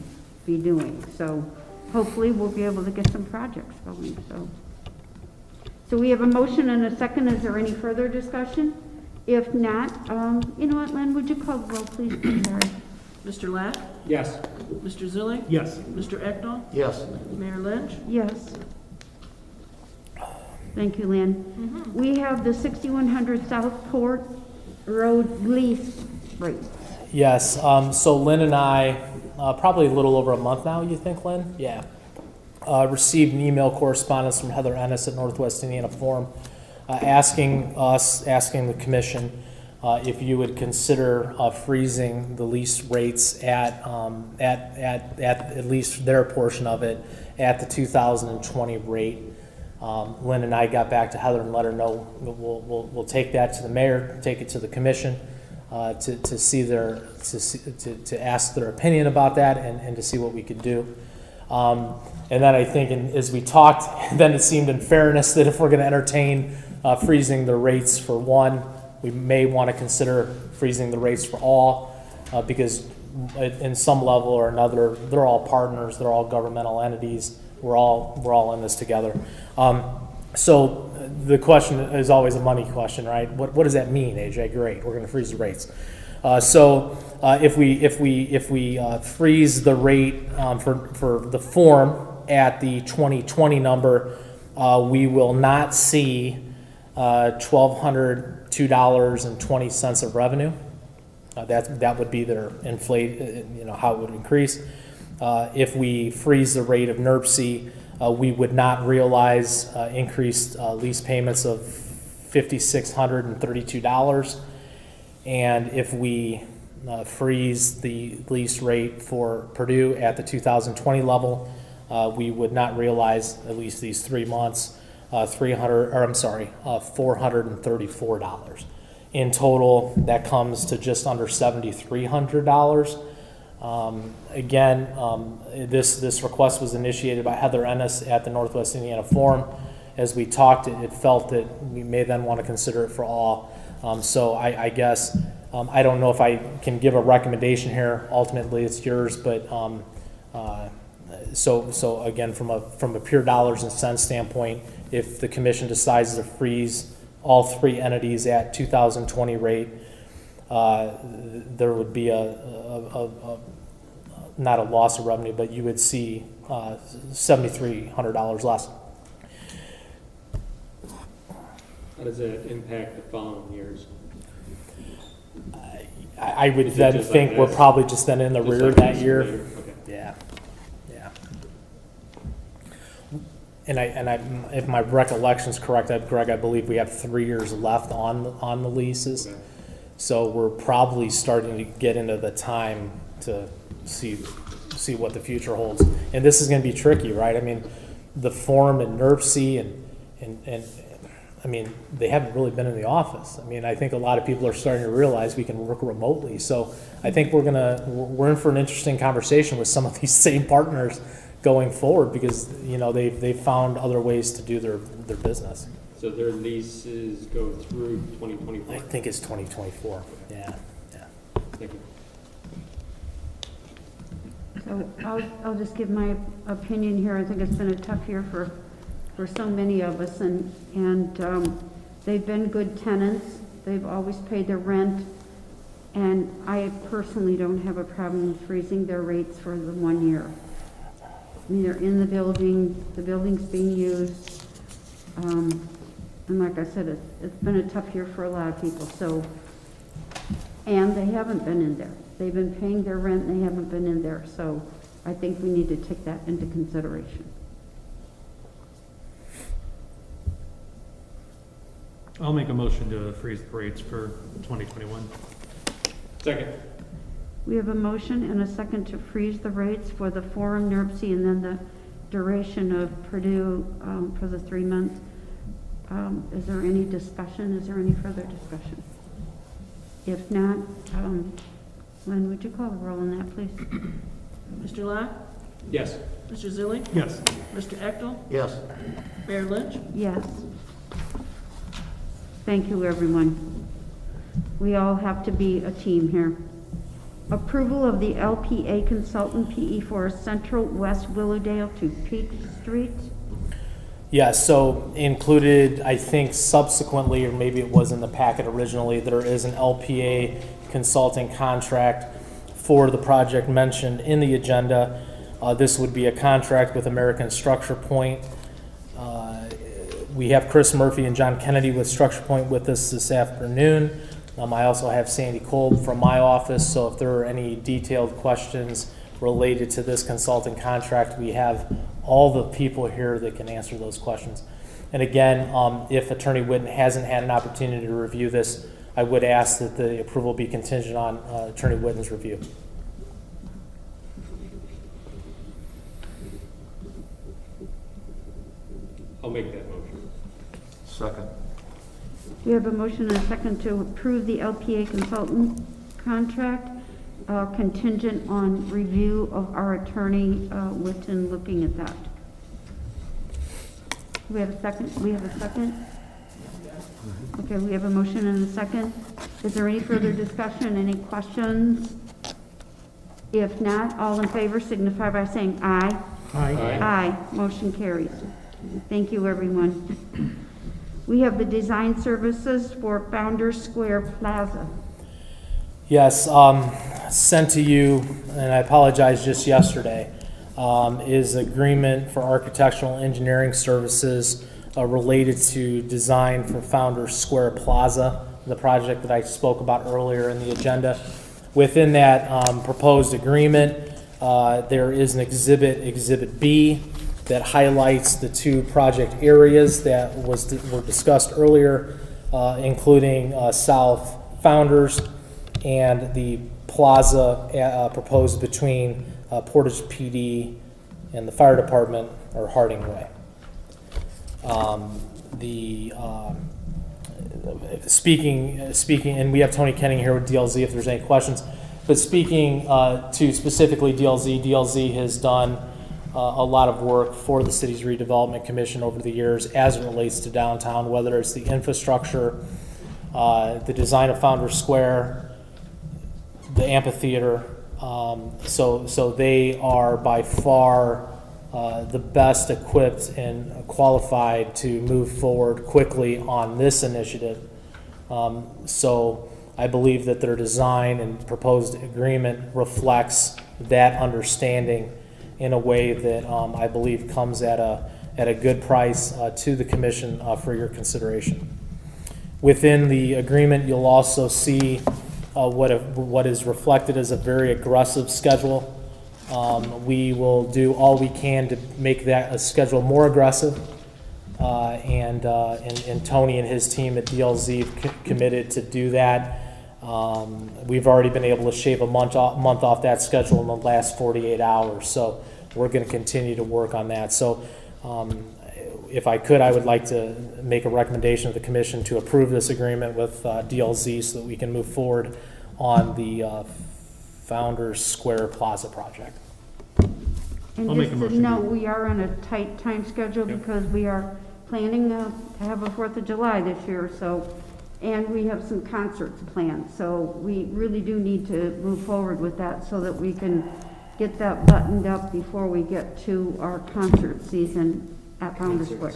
be doing. So hopefully we'll be able to get some projects going. So we have a motion and a second. Is there any further discussion? If not, you know what, Len, would you call the roll, please? I'm sorry. Mr. Lack? Yes. Mr. Zilling? Yes. Mr. Ekdahl? Yes. Mayor Lynch? Yes. Thank you, Lynn. We have the 6100 Southport Road lease rate. Yes. So Lynn and I, probably a little over a month now, you think, Lynn? Yeah. Received an email correspondence from Heather Ennis at Northwest Indiana Forum asking the commission if you would consider freezing the lease rates at least their portion of it at the 2020 rate. Lynn and I got back to Heather and let her know we'll take that to the mayor, take it to the commission to see to ask their opinion about that and to see what we could do. And then I think, as we talked, then it seemed in fairness that if we're going to entertain freezing the rates for one, we may want to consider freezing the rates for all, because in some level or another, they're all partners, they're all governmental entities. We're all in this together. So the question is always a money question, right? What does that mean, AJ? Great, we're going to freeze the rates. So if we freeze the rate for the form at the 2020 number, we will not see $1,202.20 of revenue. That would be their inflate, how it would increase. If we freeze the rate of NERC, we would not realize increased lease payments of $5,632. And if we freeze the lease rate for Purdue at the 2020 level, we would not realize at least these 3 months $434. In total, that comes to just under $7,300. Again, this request was initiated by Heather Ennis at the Northwest Indiana Forum. As we talked, it felt that we may then want to consider it for all. So I guess I don't know if I can give a recommendation here. Ultimately, it's yours. But so again, from a pure dollars and cents standpoint, if the commission decides to freeze all three entities at 2020 rate, there would be not a loss of revenue, but you would see $7,300 less. How does that impact the following years? I would Is it then just like think we're this? probably just then in the Just rear like that this year. later? Okay. Yeah, yeah. And if my recollection's correct, Greg, I believe we have 3 years left on the leases. Okay. So we're probably starting to get into the time to see what the future holds. And this is gonna be tricky, right? I mean, the Forum and NERC and I mean, they haven't really been in the office. I mean, I think a lot of people are starting to realize we can work remotely. So I think we're in for an interesting conversation with some of these same partners going forward, because, you know, they've found other ways to do their business. So their leases go through 2024? I think it's 2024, yeah. Thank you. So I'll just give my opinion here. I think it's been a tough year for so many of us, and they've been good tenants. They've always paid their rent, and I personally don't have a problem with freezing their rates for the 1 year. I mean, they're in the building's being used, and like I said, it's been a tough year for a lot of people, so, and they haven't been in there. They've been paying their rent, and they haven't been in there, so I think we need to take that into consideration. I'll make a motion to freeze the rates for 2021. Second. We have a motion and a second to freeze the rates for the Forum, NERC, and then the duration of Purdue for the 3 months. Is there any discussion? Is there any further discussion? If not, Lynn, would you call the roll on that, please? Mr. Locke? Yes. Mr. Zilli? Yes. Mr. Eckel? Yes. Mayor Lynch? Yes. Thank you, everyone. We all have to be a team here. Approval of the LPA consultant PE for Central West Willowdale to Peach Street. Yeah, so included, I think subsequently, or maybe it was in the packet originally, there is an LPA consulting contract for the project mentioned in the agenda. This would be a contract with American Structure Point. We have Chris Murphy and John Kennedy with Structure Point with us this afternoon. I also have Sandy Kolb from my office, so if there are any detailed questions related to this consulting contract, we have all the people here that can answer those questions. And again, if Attorney Whitten hasn't had an opportunity to review this, I would ask that the approval be contingent on Attorney Whitten's review. I'll make that motion. Second. We have a motion and a second to approve the LPA consultant contract contingent on review of our attorney Whitten looking at that. We have a second? We have a second? Okay, we have a motion and a second. Is there any further discussion, any questions? If not, all in favor signify by saying aye. Aye. Aye. Motion carries. Thank you, everyone. We have the design services for Founders Square Plaza. Yes, sent to you, and I apologize, just yesterday, is agreement for architectural engineering services related to design for Founders Square Plaza, the project that I spoke about earlier in the agenda. Within that proposed agreement, there is an Exhibit B, that highlights the two project areas that were discussed earlier, including South Founders and the plaza proposed between Portage PD and the fire department, or Harding Way. Speaking, and we have Tony Kenning here with DLZ if there's any questions, but speaking to specifically DLZ has done a lot of work for the city's redevelopment commission over the years as it relates to downtown, whether it's the infrastructure, the design of Founders Square, the amphitheater. So they are by far the best equipped and qualified to move forward quickly on this initiative. So I believe that their design and proposed agreement reflects that understanding in a way that I believe comes at a good price to the commission for your consideration. Within the agreement, you'll also see what is reflected as a very aggressive schedule. We will do all we can to make that a schedule more aggressive, and Tony and his team at DLZ have committed to do that. We've already been able to shave a month off that schedule in the last 48 hours, so we're going to continue to work on that. So if I could, I would like to make a recommendation of the commission to approve this agreement with DLZ so that we can move forward on the Founders Square Plaza project. And I'll make just a to motion know, to- we are on a tight time schedule because we are planning to have a 4th of July this year, so, and we have some concerts planned, so we really do need to move forward with that so that we can get that buttoned up before we get to our concert season at Founders Square.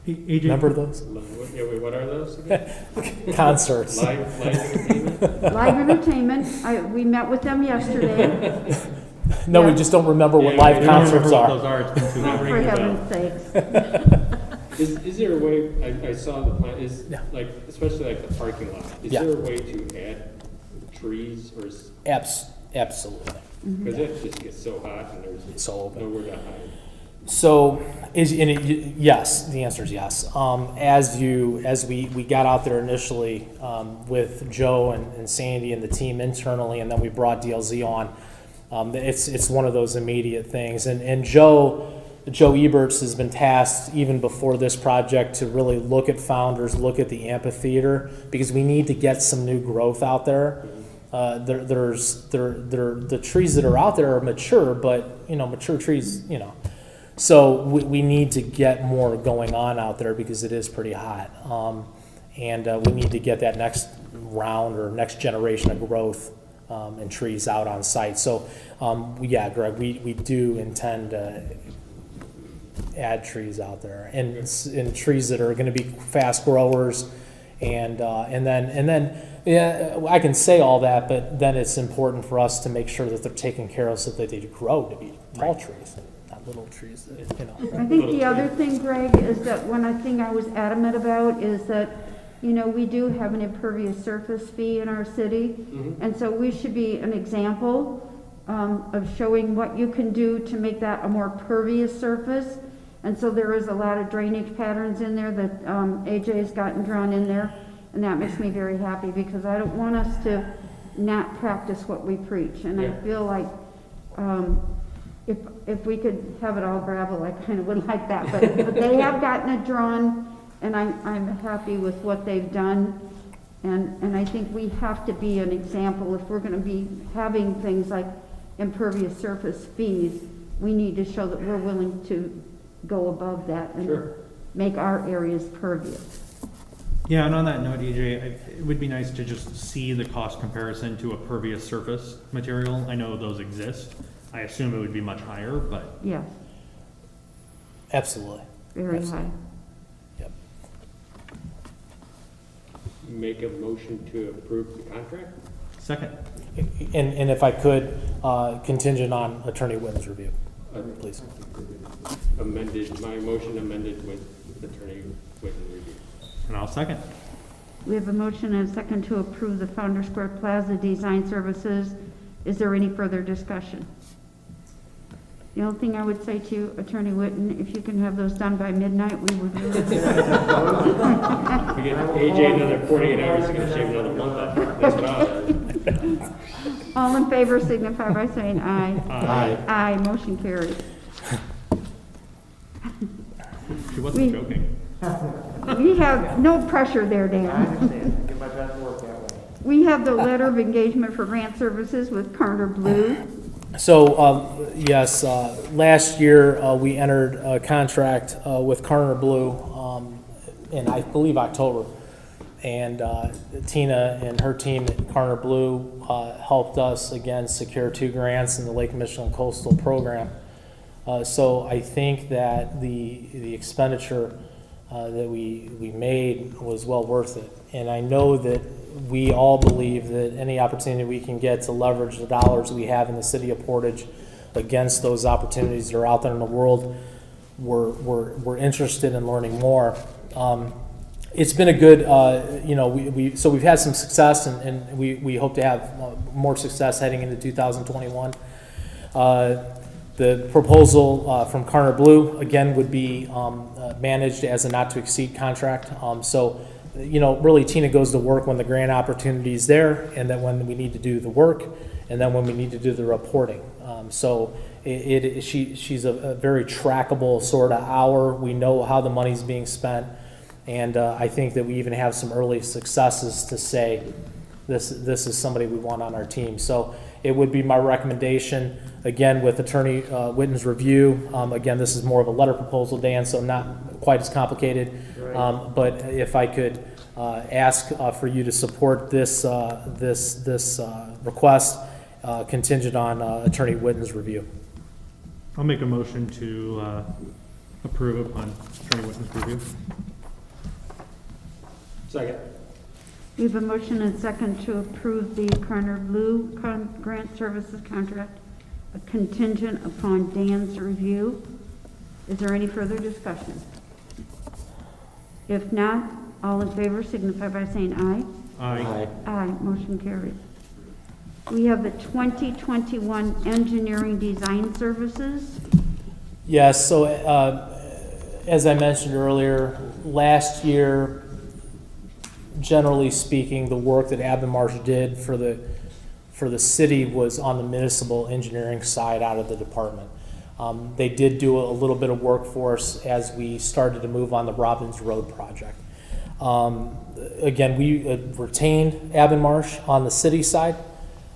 Hey, AJ, Remember those? What are those again? Concerts. Live entertainment? Live entertainment, we met with them yesterday, No, we Yeah. just don't remember what Yeah, live we I don't concerts remember what are. those are. It's been too long. for heaven's sakes. Is there a way, I saw the plan, Yeah. like, especially like the parking lot, is Yeah. there a way to add trees or, Absolutely. because it just gets so hot and It's there's so open. nowhere to hide. So, yes, the answer is yes. As we got out there initially with Joe and Sandy and the team internally, and then we brought DLZ on, it's one of those immediate things. And Joe Eberts has been tasked even before this project to really look at Founders, look at the amphitheater, because we need to get some new growth out there. The trees that are out there are mature, but mature trees, So we need to get more going on out there because it is pretty hot. And we need to get that next round or next generation of growth and trees out on site. So, yeah, Greg, we do intend to add trees out there and trees that are going to be fast growers. And then, yeah, I can say all that, but then it's important for us to make sure that they're taken care of so that they grow to be tall trees. Little trees, I think the other thing, Greg, is that one thing I was adamant about is that, we do have an impervious surface fee in our city. And so we should be an example of showing what you can do to make that a more pervious surface. And so there is a lot of drainage patterns in there that AJ's gotten drawn in there. And that makes me very happy because I don't want us to not practice what we preach. And I feel like if we could have it all gravel, I kind of would like that, but they have gotten it drawn, and I'm happy with what they've done, and I think we have to be an example. If we're going to be having things like impervious surface fees, we need to show that we're willing to go above that and make our areas pervious. Yeah, and on that note, AJ, it would be nice to just see the cost comparison to a pervious surface material. I know those exist. I assume it would be much higher, but Yes, Absolutely. very Absolutely. high. Yep. Make a motion to approve the contract? second. And if I could, contingent on Attorney Witten's review, please. My motion amended with Attorney Whitten review. And I'll second. We have a motion and a second to approve the Founders Square Plaza design services. Is there any further discussion? The only thing I would say to you, Attorney Whitten, if you can have those done by midnight, we would really If we get AJ another 48 hours, he's gonna shave another month off. That's what I All in favor signify by saying aye. Aye. Aye, motion carries. She wasn't We- joking. We have no pressure there, I Dan. understand, I give my best work that way. We have the letter of engagement for grant services with Carter Blue. So, yes, last year, we entered a contract with Carter Blue in, I believe, October. And Tina and her team at Carter Blue helped us, again, secure 2 grants in the Lake Michigan Coastal Program. So I think that the expenditure that we made was well worth it. And I know that we all believe that any opportunity we can get to leverage the dollars we have in the city of Portage against those opportunities that are out there in the world, we're interested in learning more. It's been a good, so we've had some success, and we hope to have more success heading into 2021. The proposal from Carter Blue, again, would be managed as a not-to-exceed contract. Really Tina goes to work when the grant opportunity is there, and then when we need to do the work, and then when we need to do the reporting. She's a very trackable sort of hour. We know how the money's being spent, and I think that we even have some early successes to say this is somebody we want on our team. So it would be my recommendation, again, with Attorney Witten's review. Again, this is more of a letter proposal, Dan, so not quite as complicated. Right. But if I could ask for you to support this request contingent on Attorney Witten's review. I'll make a motion to approve upon Attorney Whitman's review. Second. We have a motion and second to approve the Carter Blue grant services contract, a contingent upon Dan's review. Is there any further discussion? If not, all in favor signify by saying aye. Aye. Aye, motion carries. We have the 2021 engineering design services. Yes, so as I mentioned earlier, last year, generally speaking, the work that Marsh did for the city was on the municipal engineering side out of the department. They did do a little bit of work for us as we started to move on the Robbins Road project. Again, we retained Marsh on the city side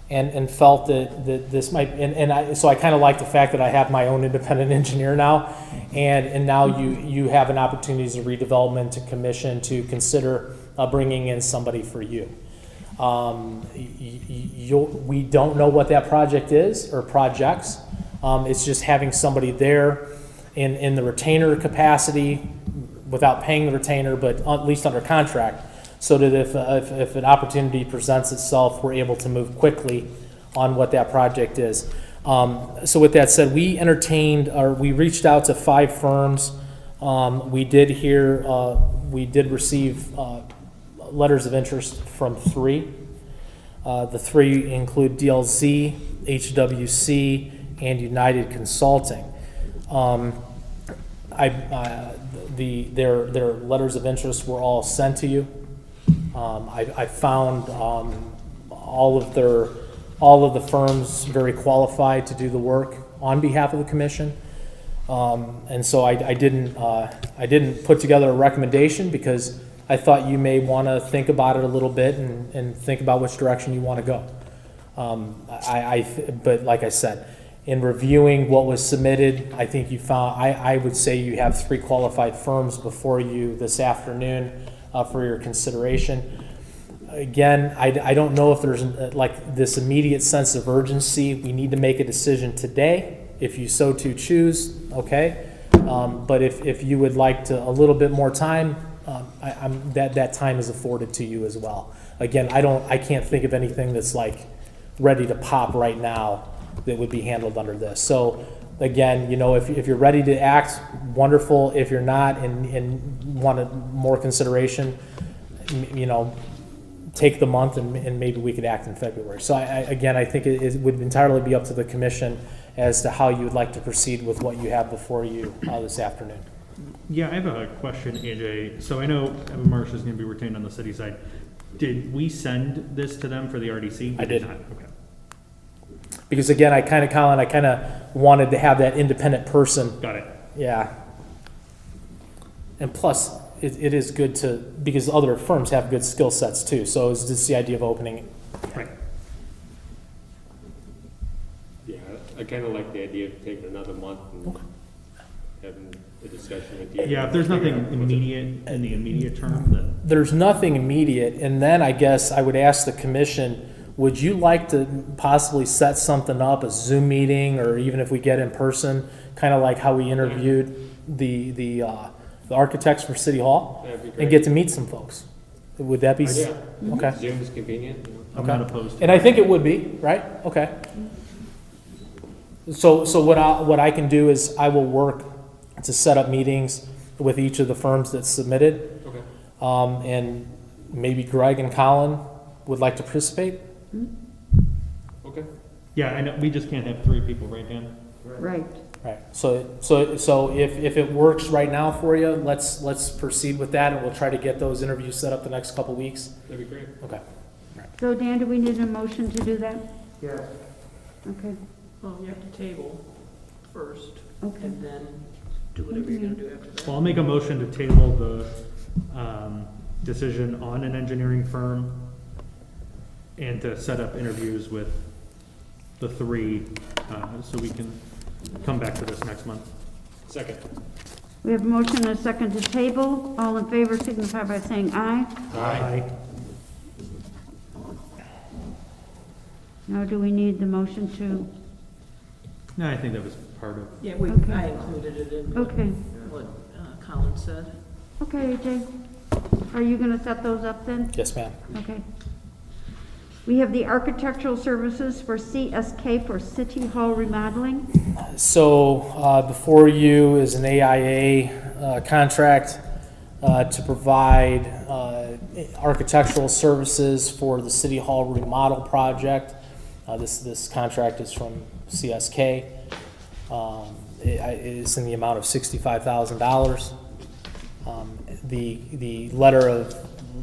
and felt that this might, so I kind of like the fact that I have my own independent engineer now, and now you have an opportunity as a redevelopment commission to consider bringing in somebody for you. We don't know what that project is or projects. It's just having somebody there in the retainer capacity without paying the retainer, but at least under contract, so that if an opportunity presents itself, we're able to move quickly on what that project is. So with that said, we reached out to 5 firms. We did receive letters of interest from 3. The 3 include DLZ, HWC, and United Consulting. Their letters of interest were all sent to you. I found all of the firms very qualified to do the work on behalf of the commission, and so I didn't put together a recommendation because I thought you may want to think about it a little bit and think about which direction you want to go. But like I said, in reviewing what was submitted, I think you found, I would say you have 3 qualified firms before you this afternoon for your consideration. Again, I don't know if there's like this immediate sense of urgency. We need to make a decision today. If you so to choose, okay. But if you would like to a little bit more time, that time is afforded to you as well. Again, I can't think of anything that's like ready to pop right now that would be handled under this. So again, if you're ready to act, wonderful. If you're not and want more consideration, take the month and maybe we could act in February. So I think it would entirely be up to the commission as to how you would like to proceed with what you have before you this afternoon. Yeah, I have a question, AJ. So I know Marsh is going to be retained on the city side. Did we send this to them for the RDC? I did not. Okay. Because again, I kind of wanted to have that independent person. Got it. Yeah. And plus, it is good to, because other firms have good skill sets too. So it's just the idea of opening it. Right. Yeah, I kind of like the idea of taking another month and having a discussion with you. Yeah, if there's nothing immediate in the immediate term, then There's nothing immediate, and then I guess I would ask the commission, would you like to possibly set something up, a Zoom meeting, or even if we get in person, kind of like how we interviewed the architects for City Hall, That'd be and great. get to meet some folks? Would that be, Yeah. okay? Zoom is convenient. I'm not opposed to And I think it would be, right? Okay. So what I can do is I will work to set up meetings with each of the firms that submitted. Okay. And maybe Greg and Colin would like to participate? Okay. Yeah, I know, we just can't have 3 people, right, Dan? Right. Right. So if it works right now for you, let's proceed with that, and we'll try to get those interviews set up the next couple weeks. That'd be great. Okay. So Dan, do we need a motion to do that? Yes. Okay, Well, you have to table first, okay. and then do whatever you're gonna do after that. Well, I'll make a motion to table the decision on an engineering firm and to set up interviews with the 3, so we can come back to this next month. Second. We have a motion and a second to table. All in favor signify by saying aye. Aye. Now, do we need the motion to, No, I think that was part of, Yeah, Okay. I included it in what okay. Colin said. Okay, AJ. Are you gonna set those up then? Yes, ma'am. Okay. We have the architectural services for CSK for City Hall remodeling. So before you is an AIA contract to provide architectural services for the City Hall remodel project. This contract is from CSK. It is in the amount of $65,000.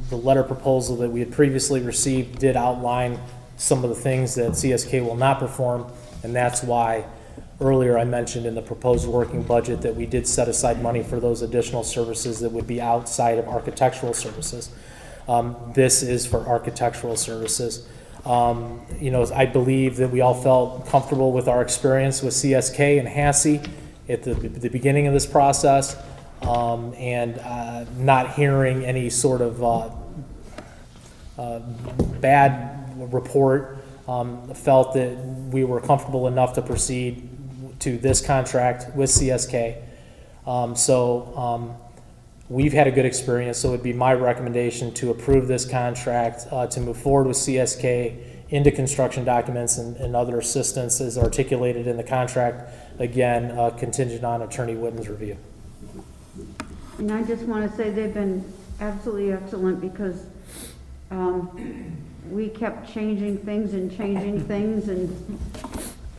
The letter proposal that we had previously received did outline some of the things that CSK will not perform, and that's why earlier I mentioned in the proposed working budget that we did set aside money for those additional services that would be outside of architectural services. This is for architectural services. I believe that we all felt comfortable with our experience with CSK and HASI at the beginning of this process, and not hearing any sort of bad report, felt that we were comfortable enough to proceed to this contract with CSK. We've had a good experience, so it would be my recommendation to approve this contract, to move forward with CSK into construction documents and other assistance as articulated in the contract, again, contingent on Attorney Witten's review. And I just want to say they've been absolutely excellent because we kept changing things, and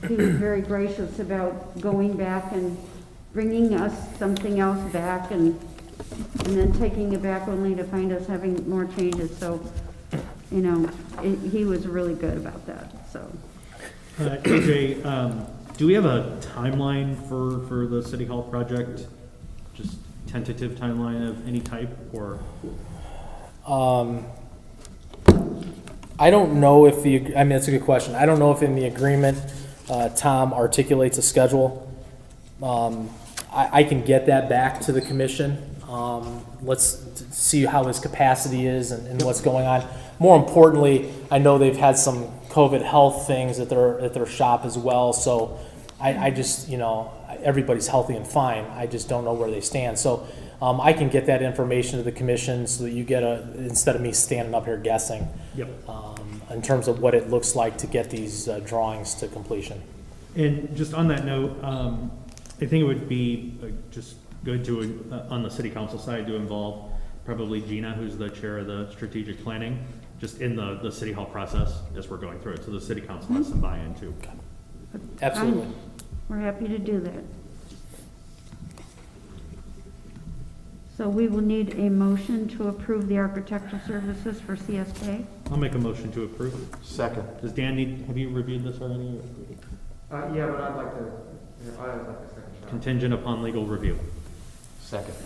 he was very gracious about going back and bringing us something else back and then taking it back only to find us having more changes. So, he was really good about that, so. AJ, do we have a timeline for the City Hall project? Just tentative timeline of any type, or? I don't know if that's a good question. I don't know if in the agreement, Tom articulates a schedule. I can get that back to the commission. Let's see how his capacity is and what's going on. More importantly, I know they've had some COVID health things at their shop as well. So I just, everybody's healthy and fine. I just don't know where they stand. So I can get that information to the commission so that you get instead of me standing up here guessing. Yep. In terms of what it looks like to get these drawings to completion. And just on that note, I think it would be just good to, on the city council side, to involve probably Gina, who's the chair of the strategic planning, just in the city hall process as we're going through it. So the city council has some buy-in too. Absolutely. We're happy to do that. So we will need a motion to approve the architectural services for CSK. I'll make a motion to approve. Second. Does Dan have you reviewed this already? Yeah, but I'd like a second shot. Contingent upon legal review. Second.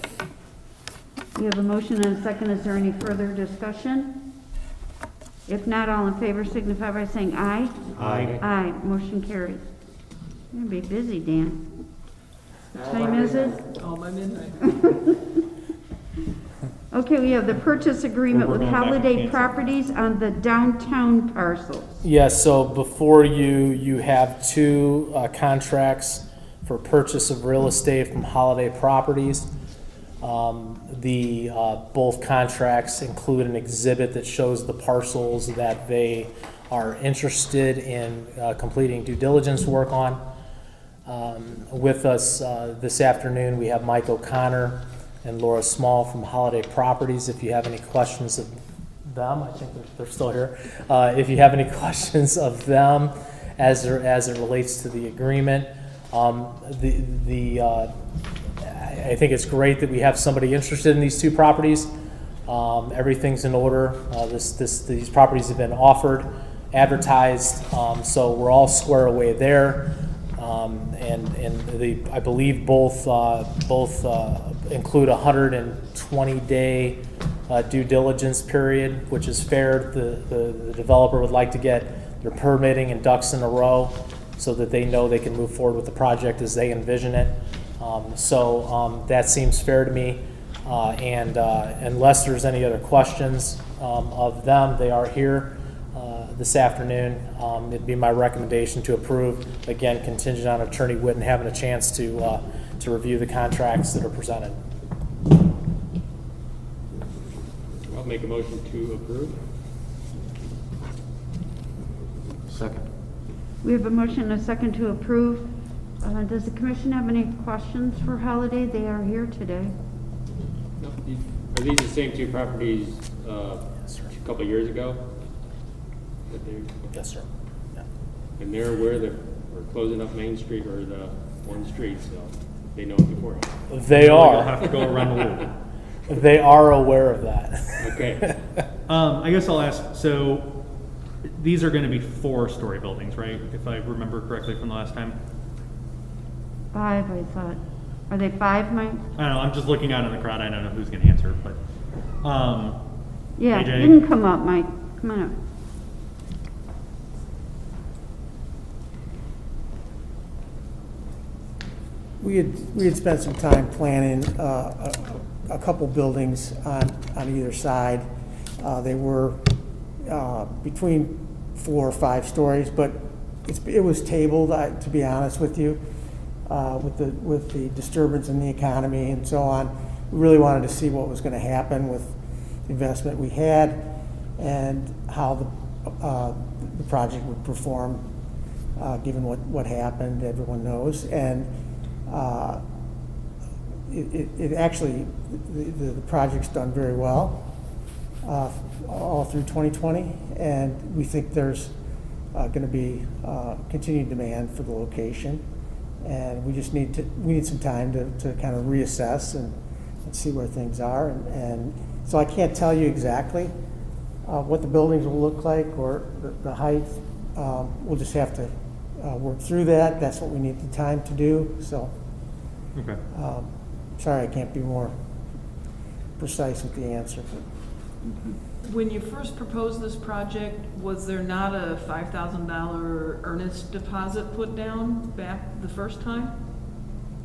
We have a motion and a second. Is there any further discussion? If not, all in favor signify by saying aye. Aye. Aye. Motion carries. You're gonna be busy, Dan. What time is it? Oh, by midnight. Okay, we have the purchase agreement We're with going back to Holiday cancel. Properties on the downtown parcels. Yes, so before you, you have two contracts for purchase of real estate from Holiday Properties. Both contracts include an exhibit that shows the parcels that they are interested in completing due diligence work on. With us this afternoon, we have Mike O'Connor and Laura Small from Holiday Properties. If you have any questions of them, I think they're still here. If you have any questions of them as it relates to the agreement, I think it's great that we have somebody interested in these two properties. Everything's in order. These properties have been offered, advertised, so we're all square away there. I believe both include a 120-day due diligence period, which is fair. The developer would like to get their permitting and ducks in a row so that they know they can move forward with the project as they envision it. That seems fair to me. Unless there's any other questions of them, they are here this afternoon. It'd be my recommendation to approve, again, contingent on Attorney Whitten having a chance to review the contracts that are presented. I'll make a motion to approve. Second. We have a motion and a second to approve. Does the commission have any questions for Holiday? They are here today. No, are these the same two properties a couple of years ago? That they, Yes, sir. Yeah. and they're aware that we're closing up Main Street or the one street, so they know it beforehand. They You'll are. have to go around the loop. They are aware of that. Okay. I guess I'll ask, so these are gonna be 4-story buildings, right? If I remember correctly from the last time? 5, I thought. Are they 5, Mike? I don't know, I'm just looking out in the crowd, I don't know who's gonna answer, but, Yeah, AJ? you can come up, Mike. Come on up. We had spent some time planning a couple buildings on either side. They were between 4 or 5 stories, but it was tabled, to be honest with you, with the disturbance in the economy and so on. We really wanted to see what was going to happen with the investment we had and how the project would perform, given what happened. Everyone knows, and it actually, the project's done very well all through 2020, and we think there's going to be continued demand for the location, and we just need some time to kind of reassess and see where things are, and so I can't tell you exactly what the buildings will look like or the height. We'll just have to work through that. That's what we need the time to do. So, okay. sorry, I can't be more precise with the answer. When you first proposed this project, was there not a $5,000 earnest deposit put down back the first time?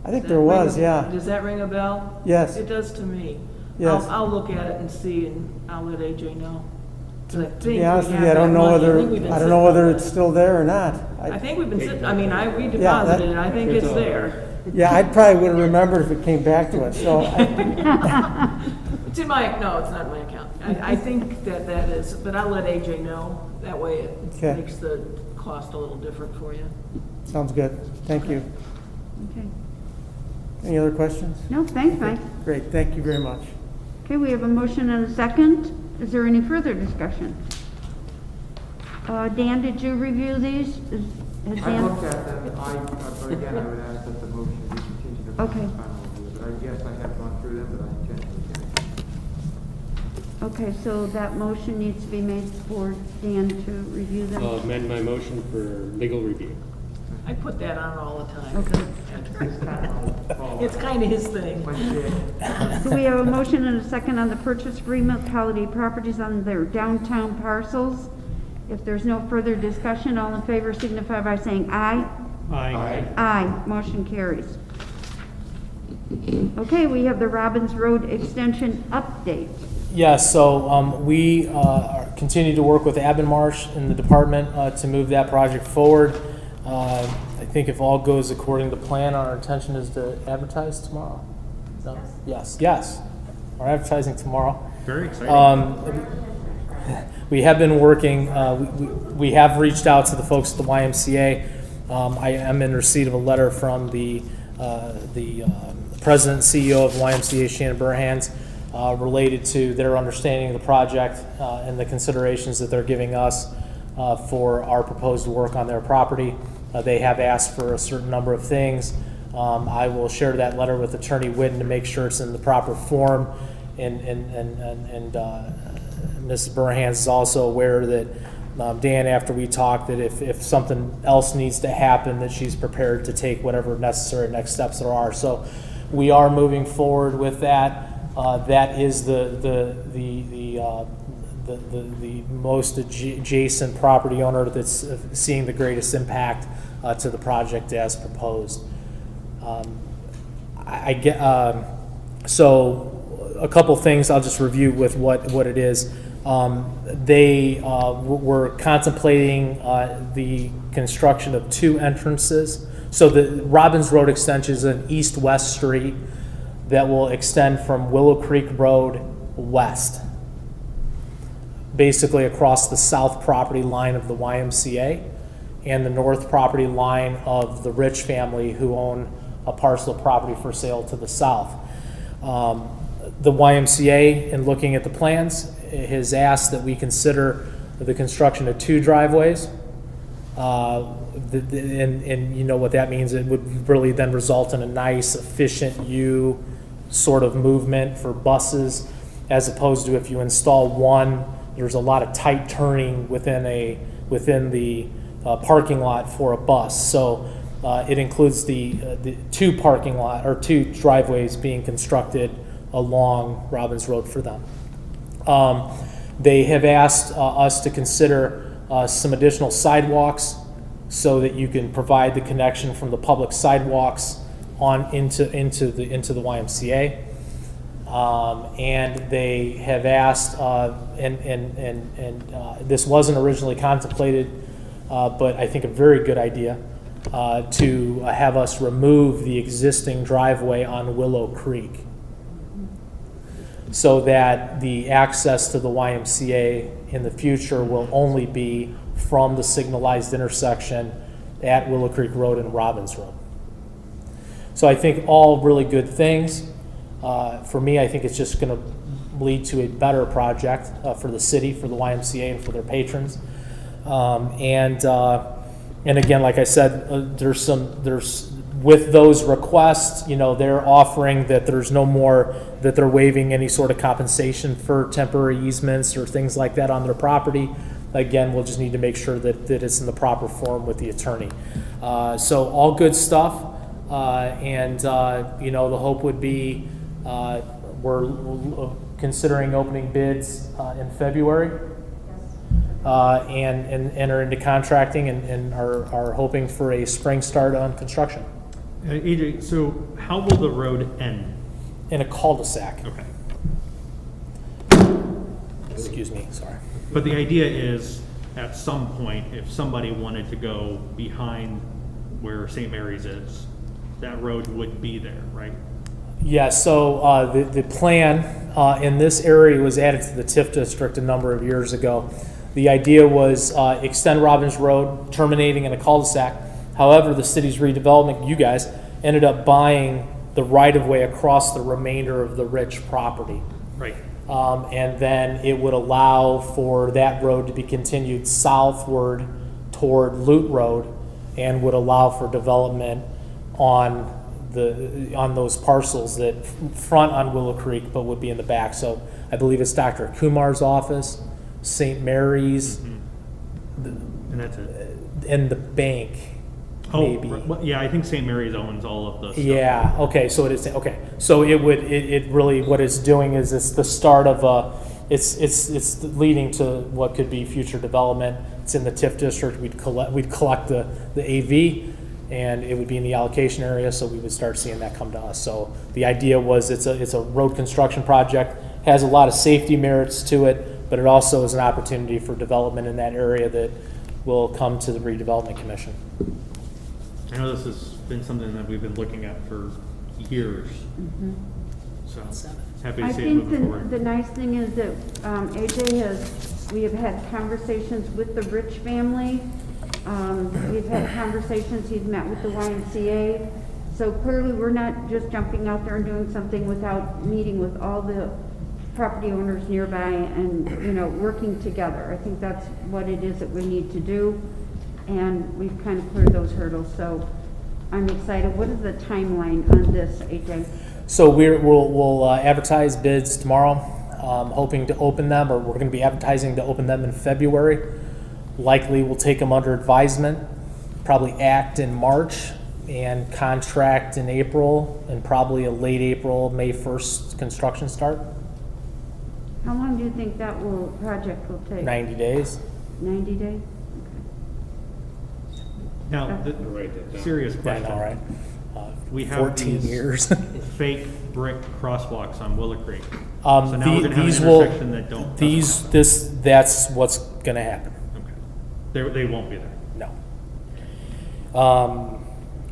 I think there was, yeah. Does that ring a bell? Yes. It does to me. Yes. I'll look at it and see, and I'll let AJ know. 'Cause I To think be honest we with you, have I don't that know money. whether think we've been I don't sitting know on whether that. it's still there or not. I think we've been sitting, I mean, we Yeah, that- deposited it, I think it's there. Yeah, I probably would have remembered if it came back to us. So, It's in my, no, it's not in my account. I think that is, but I'll let AJ know. That way it Okay. makes the cost a little different for you. sounds good. Thank you. Okay. Any other questions? No, thanks, Mike. Great. Thank you very much. Okay, we have a motion and a second. Is there any further discussion? Dan, did you review these? Has I Dan- looked at them, but again, I would ask that the motion be continued to Okay. final review. But yes, I have gone through them, but I intend to. Okay, so that motion needs to be made for Dan to review them? I'll amend my motion for legal review. I put that on all the time. Okay. It's kind of his thing. So we have a motion and a second on the purchase agreement with Holiday Properties on their downtown parcels. If there's no further discussion, all in favor signify by saying aye. Aye. Aye. Motion carries. Okay, we have the Robbins Road Extension update. Yes, so we continue to work with Marsh in the department to move that project forward. I think if all goes according to plan, our intention is to advertise tomorrow. No? Yes. We're advertising tomorrow. Very exciting. We have been working, we have reached out to the folks at the YMCA. I am in receipt of a letter from the president and CEO of YMCA, Shannon Burhans, related to their understanding of the project and the considerations that they're giving us for our proposed work on their property. They have asked for a certain number of things. I will share that letter with Attorney Whitten to make sure it's in the proper form, and Mrs. Burhans is also aware that Dan, after we talked, that if something else needs to happen, that she's prepared to take whatever necessary next steps there are. So we are moving forward with that. That is the most adjacent property owner that's seeing the greatest impact to the project as proposed. So a couple things I'll just review with what it is. They were contemplating the construction of 2 entrances. So the Robbins Road extension is an east-west street that will extend from Willow Creek Road west, basically across the south property line of the YMCA and the north property line of the Rich family, who own a parcel of property for sale to the south. The YMCA, in looking at the plans, has asked that we consider the construction of 2 driveways. And you know what that means. It would really then result in a nice, efficient U sort of movement for buses, as opposed to if you install one, there's a lot of tight turning within the parking lot for a bus. So it includes the 2 parking lot or 2 driveways being constructed along Robbins Road for them. They have asked us to consider some additional sidewalks so that you can provide the connection from the public sidewalks on into the YMCA. And they have asked, this wasn't originally contemplated, but I think a very good idea, to have us remove the existing driveway on Willow Creek, so that the access to the YMCA in the future will only be from the signalized intersection at Willow Creek Road and Robbins Road. So I think all really good things. For me, I think it's just going to lead to a better project for the city, for the YMCA, and for their patrons. And again, like I said, there's with those requests, you know, they're offering that there's no more, that they're waiving any sort of compensation for temporary easements or things like that on their property. Again, we'll just need to make sure that it's in the proper form with the attorney. So all good stuff. You know, the hope would be we're considering opening bids in February. And enter into contracting and are hoping for a spring start on construction. AJ, so how will the road end? In a cul-de-sac. Okay. Excuse me, sorry. But the idea is, at some point, if somebody wanted to go behind where St. Mary's is, that road would be there, right? Yeah, so the plan in this area was added to the TIF district a number of years ago. The idea was extend Robbins Road, terminating in a cul-de-sac. However, the city's redevelopment, you guys, ended up buying the right-of-way across the remainder of the Rich property. Right. And then it would allow for that road to be continued southward toward Lute Road, and would allow for development on those parcels that front on Willow Creek but would be in the back. So I believe it's Dr. Kumar's office, St. Mary's, And that's it. and the bank. Maybe. Well, yeah, I think St. Mary's owns all of the stuff. Yeah. Okay. So it is. Okay. So it really, what it's doing is it's the start of it's leading to what could be future development. It's in the TIF district. We'd collect the AV, and it would be in the allocation area, so we would start seeing that come to us. So the idea was it's a road construction project, has a lot of safety merits to it, but it also is an opportunity for development in that area that will come to the Redevelopment Commission. I know this has been something that we've been looking at for years. So happy to I see it think moving forward. the nice thing is that we have had conversations with the Rich family. We've had conversations, he's met with the YMCA. So clearly, we're not just jumping out there and doing something without meeting with all the property owners nearby and, working together. I think that's what it is that we need to do. And we've kind of cleared those hurdles, so I'm excited. What is the timeline on this, AJ? So we'll advertise bids tomorrow, hoping to open them, or we're going to be advertising to open them in February. Likely we'll take them under advisement, probably act in March, and contract in April, and probably a late April, May 1st construction start. How long do you think that project will take? 90 days. 90 days? Now, the Write that down. serious Yeah, I question. know, right? We have 14 these years. fake brick crosswalks on Willow Creek. Um, So now we're gonna have these an will, intersection that don't. that's what's going to happen. Okay. They won't be there. No.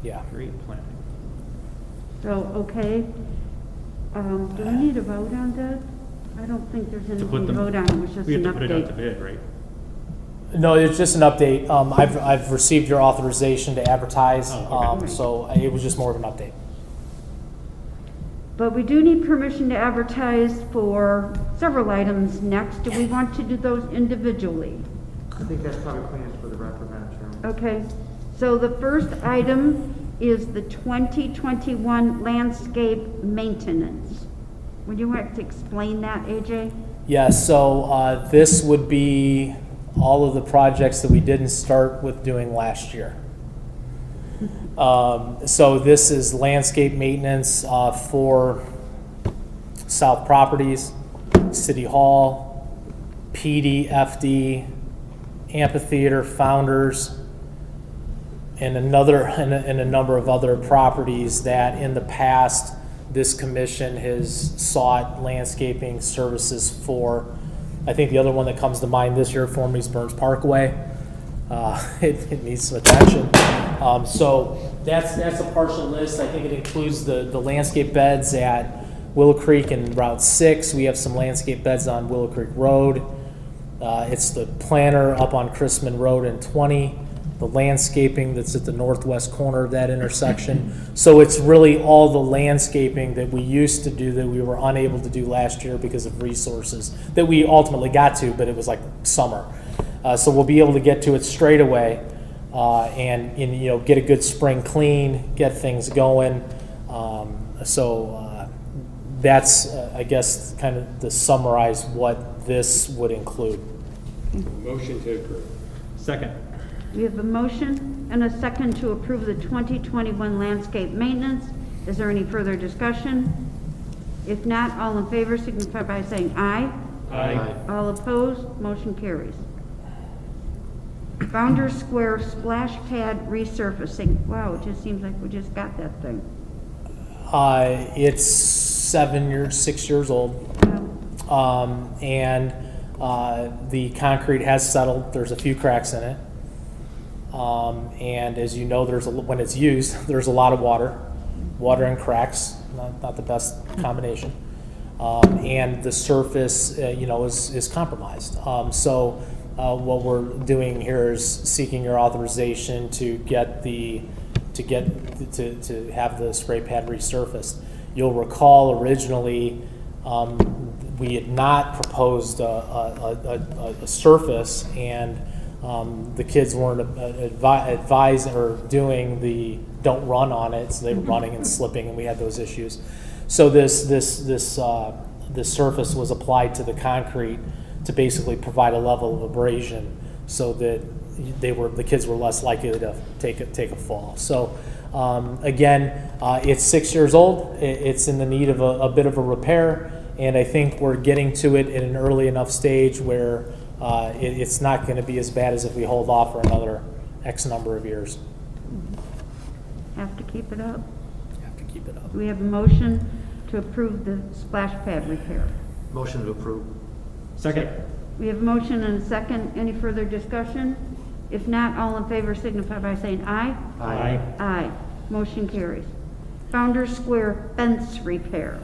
Yeah. Great planning. So, okay. Do we need a vote on that? I don't think there's To anything put to them, vote on, it was just we an have to put it out to update. bid, right? No, it's just an update. I've received your authorization to advertise, Oh, okay. so it was just more of an update. But we do need permission to advertise for several items next. Do we want to do those individually? I think that's probably cleanest for the record, Madam Chairman. Okay, so the first item is the 2021 landscape maintenance. Would you like to explain that, AJ? Yeah, so this would be all of the projects that we didn't start with doing last year. So this is landscape maintenance for South Properties, City Hall, PD, FD, Amphitheater, Founders, and a number of other properties that in the past this commission has sought landscaping services for. I think the other one that comes to mind this year for me is Burns Parkway. It needs some attention. So that's a partial list. I think it includes the landscape beds at Willow Creek and Route 6. We have some landscape beds on Willow Creek Road. It's the planter up on Chrisman Road and 20. The landscaping that's at the northwest corner of that intersection. So it's really all the landscaping that we used to do that we were unable to do last year because of resources that we ultimately got to, but it was like summer. So we'll be able to get to it straight away and get a good spring clean, get things going. That's, I guess, kind of to summarize what this would include. Motion to approve. Second. We have a motion and a second to approve the 2021 landscape maintenance. Is there any further discussion? If not, all in favor signify by saying aye. Aye. All opposed, motion carries. Founders Square splash pad resurfacing. Wow, it just seems like we just got that thing. It's 6 years old. And the concrete has settled. There's a few cracks in it. And as you know, when it's used, there's a lot of water and cracks, not the best combination. And the surface, is compromised. So what we're doing here is seeking your authorization to have the spray pad resurfaced. You'll recall originally we had not proposed a surface, and the kids weren't advising or doing the don't run on it, so they were running and slipping, and we had those issues. So this surface was applied to the concrete to basically provide a level of abrasion, so that the kids were less likely to take a fall. So again, it's 6 years old. It's in the need of a bit of a repair, and I think we're getting to it in an early enough stage where it's not going to be as bad as if we hold off for another X number of years. Have to keep it up. Have to keep it up. Do we have a motion to approve the splash pad repair? Motion to approve. Second. We have a motion and a second. Any further discussion? If not, all in favor signify by saying aye. Aye. Aye. Motion carries. Founders Square fence repair.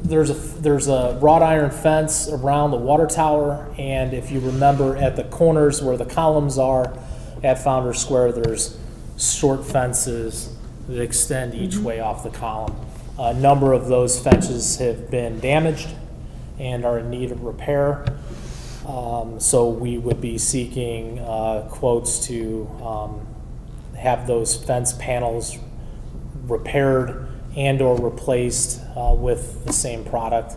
There's a wrought iron fence around the water tower, and if you remember at the corners where the columns are at Founders Square, there's short fences that extend each way off the column. A number of those fences have been damaged and are in need of repair. So we would be seeking quotes to have those fence panels repaired and or replaced with the same product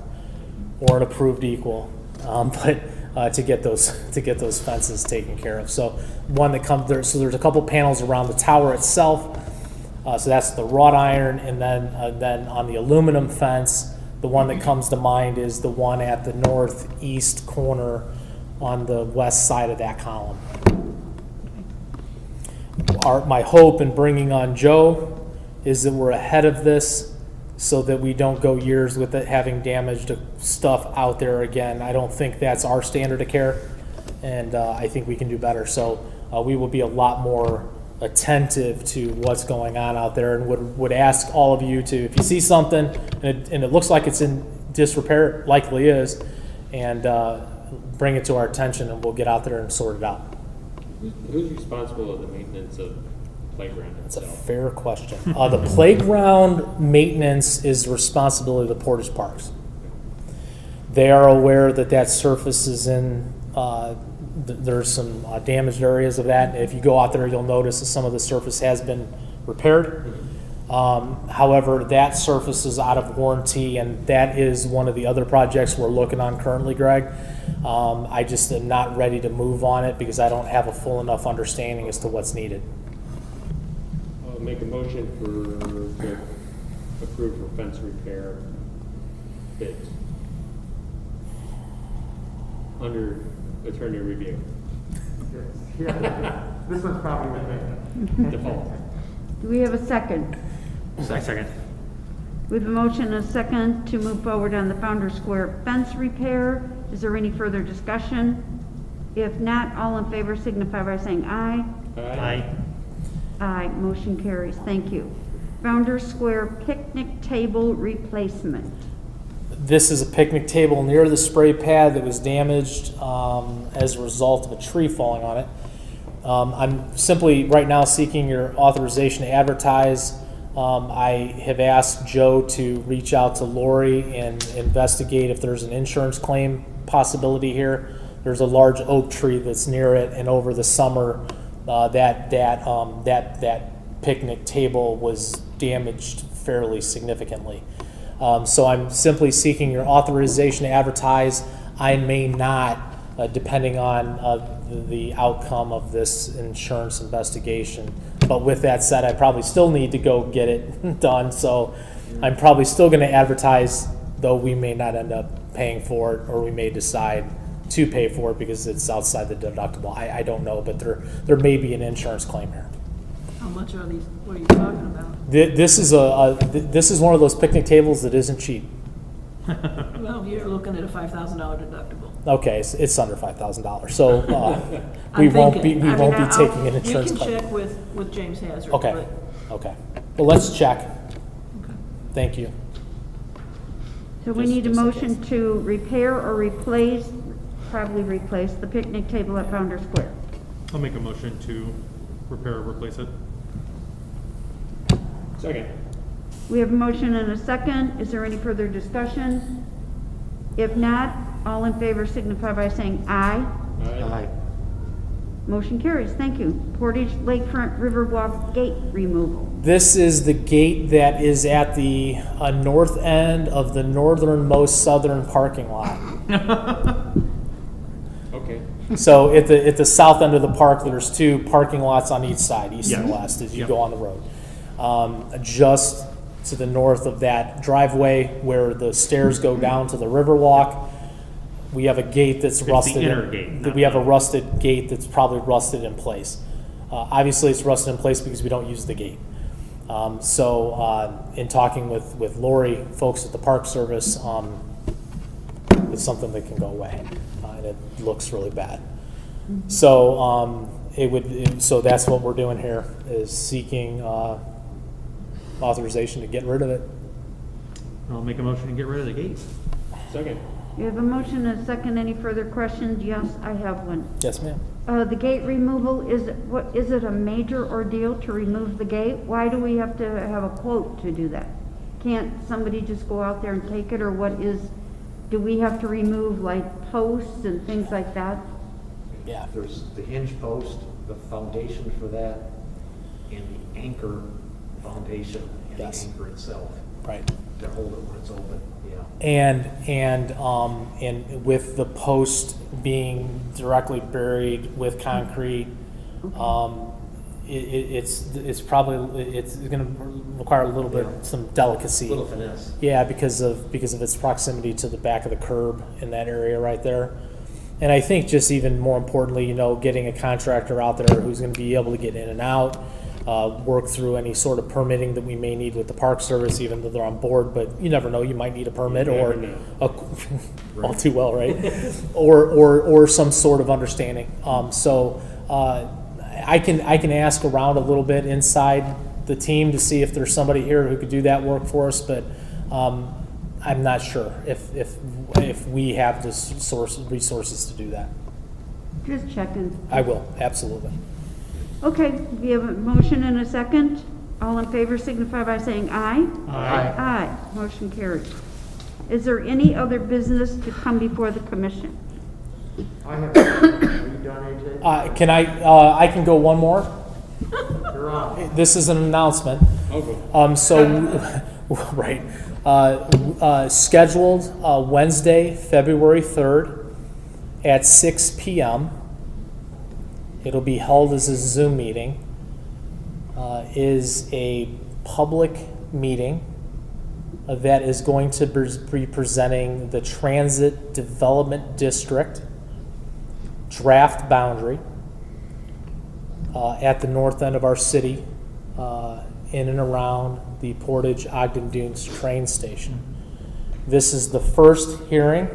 or an approved equal, but to get those fences taken care of. So one that comes there, so there's a couple panels around the tower itself. So that's the wrought iron, and then on the aluminum fence, the one that comes to mind is the one at the northeast corner on the west side of that column. My hope in bringing on Joe is that we're ahead of this so that we don't go years with it having damaged stuff out there again. I don't think that's our standard of care, and I think we can do better. So we will be a lot more attentive to what's going on out there, and would ask all of you to, if you see something and it looks like it's in disrepair, it likely is, and bring it to our attention, and we'll get out there and sort it out. Who's responsible of the maintenance of the playground That's a itself? fair question. The playground maintenance is the responsibility of the Portage Parks. They are aware that that surface is in, there's some damaged areas of that. If you go out there, you'll notice that some of the surface has been repaired. However, that surface is out of warranty, and that is one of the other projects we're looking on currently, Greg. I just am not ready to move on it because I don't have a full enough understanding as to what's needed. I'll make a motion to approve for fence repair bids under attorney review. Yeah, this one's probably with me. Default. Do we have a second? Second. We have a motion and a second to move forward on the Founders Square fence repair. Is there any further discussion? If not, all in favor signify by saying aye. Aye. Aye, motion carries. Thank you. Founders Square picnic table replacement. This is a picnic table near the spray pad that was damaged as a result of a tree falling on it. I'm simply right now seeking your authorization to advertise. I have asked Joe to reach out to Lori and investigate if there's an insurance claim possibility here. There's a large oak tree that's near it, and over the summer, that picnic table was damaged fairly significantly. So I'm simply seeking your authorization to advertise. I may not, depending on the outcome of this insurance investigation. But with that said, I probably still need to go get it done. So I'm probably still going to advertise, though we may not end up paying for it, or we may decide to pay for it because it's outside the deductible. I don't know, but there may be an insurance claim here. How much are these, what are you talking about? This is one of those picnic tables that isn't cheap. Well, you're looking at a $5,000 deductible. Okay, it's under $5,000, so we I'm won't be thinking. taking an insurance You can claim. check with James Hazard. Okay, but- okay. Well, let's check. Okay. Thank you. So we need a motion to repair or replace, probably replace the picnic table at Founders Square. I'll make a motion to repair or replace it. Second. We have a motion and a second. Is there any further discussion? If not, all in favor signify by saying aye. Aye. Motion carries. Thank you. Portage Lakefront Riverwalk gate removal. This is the gate that is at the north end of the northernmost southern parking lot. Okay. So at the south end of the park, there's two parking lots on each side, east and Yes. west, as you Yep. go on the road. Just to the north of that driveway where the stairs go down to the Riverwalk, we have a gate that's the rusted. inner gate, not We have a the- rusted gate that's probably rusted in place. Obviously, it's rusted in place because we don't use the gate. In talking with Lori, folks at the Park Service, it's something that can go away, and it looks really bad. So so that's what we're doing here, is seeking authorization to get rid of it. I'll make a motion to get rid of the gate. Second. You have a motion and a second. Any further questions? Yes, I have one. Yes, ma'am. The gate removal, is it a major ordeal to remove the gate? Why do we have to have a quote to do that? Can't somebody just go out there and take it, or do we have to remove like posts and things like that? Yeah. There's the hinge post, the foundation for that, and the anchor foundation, and Yes. the anchor itself. Right. To hold it when it's open, yeah. And with the post being directly buried with concrete, it's going to require a little bit, some delicacy. A little finesse. Yeah, because of its proximity to the back of the curb in that area right there. And I think just even more importantly, getting a contractor out there who's going to be able to get in and out, work through any sort of permitting that we may need with the Park Service, even though they're on board, but you never know, you might need a permit or all too well, right? or some sort of understanding. I can ask around a little bit inside the team to see if there's somebody here who could do that work for us, but I'm not sure if we have the resources to do that. Just checking. I will, absolutely. Okay, we have a motion and a second. All in favor signify by saying aye. Aye. Aye. Motion carries. Is there any other business to come before the commission? I have, are you done, AJ? I can go one more. You're on. This is an announcement. Right. Scheduled Wednesday, February 3rd at 6 p.m. It'll be held as a Zoom meeting. Is a public meeting that is going to be presenting the Transit Development District draft boundary at the north end of our city, in and around the Portage Ogden Dunes train station. This is the first hearing.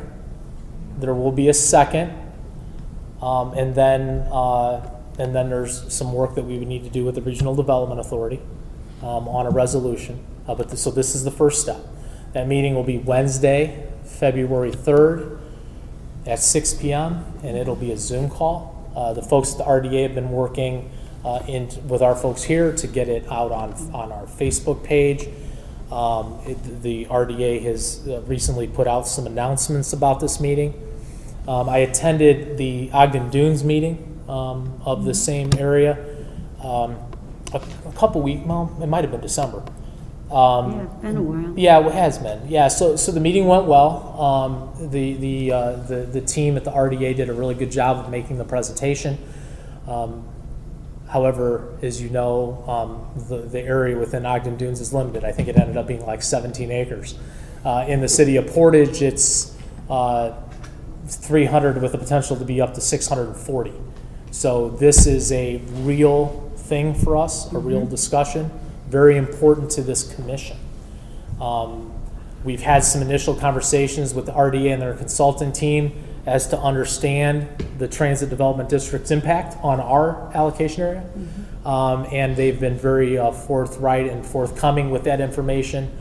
There will be a second, and then there's some work that we would need to do with the Regional Development Authority on a resolution. So this is the first step. That meeting will be Wednesday, February 3rd at 6 p.m., and it'll be a Zoom call. The folks at the RDA have been working with our folks here to get it out on our Facebook page. The RDA has recently put out some announcements about this meeting. I attended the Ogden Dunes meeting of the same area a couple weeks, well, it might have been December. Yeah, it's been a while. Yeah, it has been. Yeah, so the meeting went well. The team at the RDA did a really good job of making the presentation. However, as you know, the area within Ogden Dunes is limited. I think it ended up being like 17 acres. In the city of Portage, it's 300 with the potential to be up to 640. So this is a real thing for us, a real discussion, very important to this commission. We've had some initial conversations with the RDA and their consultant team as to understand the Transit Development District's impact on our allocation area. And they've been very forthright and forthcoming with that information.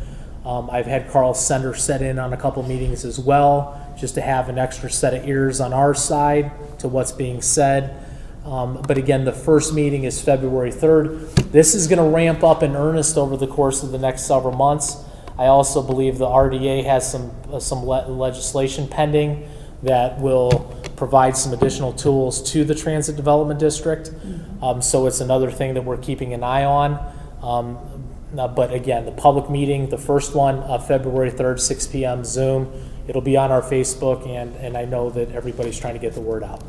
I've had Carl Sender set in on a couple meetings as well, just to have an extra set of ears on our side to what's being said. But again, the first meeting is February 3rd. This is going to ramp up in earnest over the course of the next several months. I also believe the RDA has some legislation pending that will provide some additional tools to the Transit Development District. So it's another thing that we're keeping an eye on. But again, the public meeting, the first one, February 3rd, 6 p.m. Zoom. It'll be on our Facebook, and I know that everybody's trying to get the word out.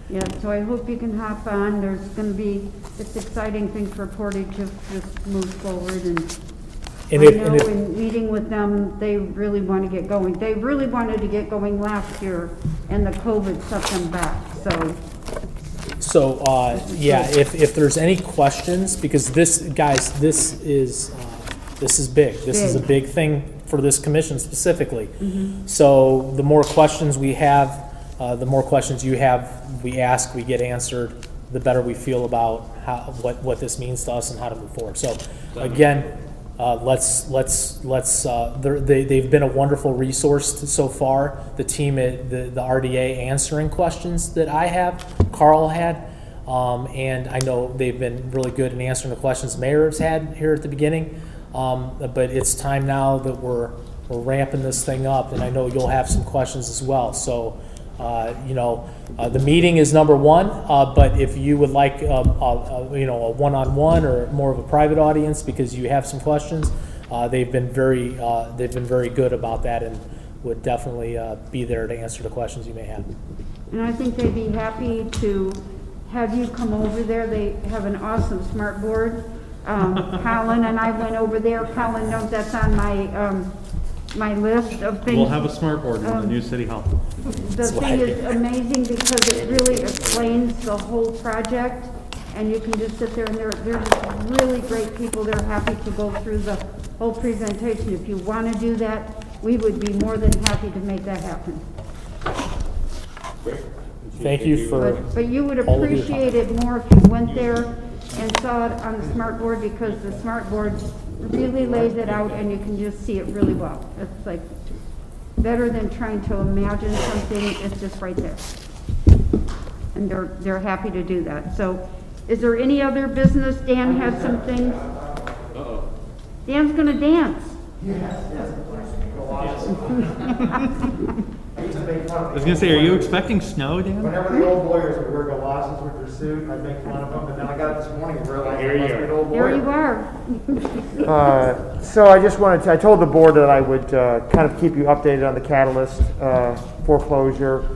Yeah, so I hope you can hop on. There's going to be this exciting thing for Portage if this moves forward. And I know in meeting with them, they really want to get going. They really wanted to get going last year, and the COVID set them back. So, yeah, if there's any questions, because this, guys, this is big. This is a big thing for this commission specifically. So the more questions we have, the more questions you have, we ask, we get answered, the better we feel about what this means to us and how to move forward. So again, they've been a wonderful resource so far. The team at the RDA answering questions that I have, Carl had, and I know they've been really good in answering the questions Mayor has had here at the beginning. But it's time now that we're ramping this thing up, and I know you'll have some questions as well. So, the meeting is number one, but if you would like, a one-on-one or more of a private audience because you have some questions, they've been very good about that and would definitely be there to answer the questions you may have. And I think they'd be happy to have you come over there. They have an awesome smart board. Colin and I went over there. Colin knows that's on my list of things. We'll have a smart board in the new city hall. The thing is amazing because it really explains the whole project, and you can just sit there and they're just really great people. They're happy to go through the whole presentation. If you want to do that, we would be more than happy to make that happen. Thank you for But you would all of your appreciate it more if you went there and saw it on the smart board, because the smart board really lays it out and you can just see it really well. It's like better than trying to imagine something. It's just right there. And they're happy to do that. So is there any other business? Dan had some things. Dan's gonna dance. I was gonna say, are you expecting snow, Dan? Whenever the old lawyers would wear galosses with their suit, I'd make fun of them, but then I got it this morning and realized I must be an old lawyer. Here you are. So I just I told the board that I would kind of keep you updated on the Catalyst foreclosure.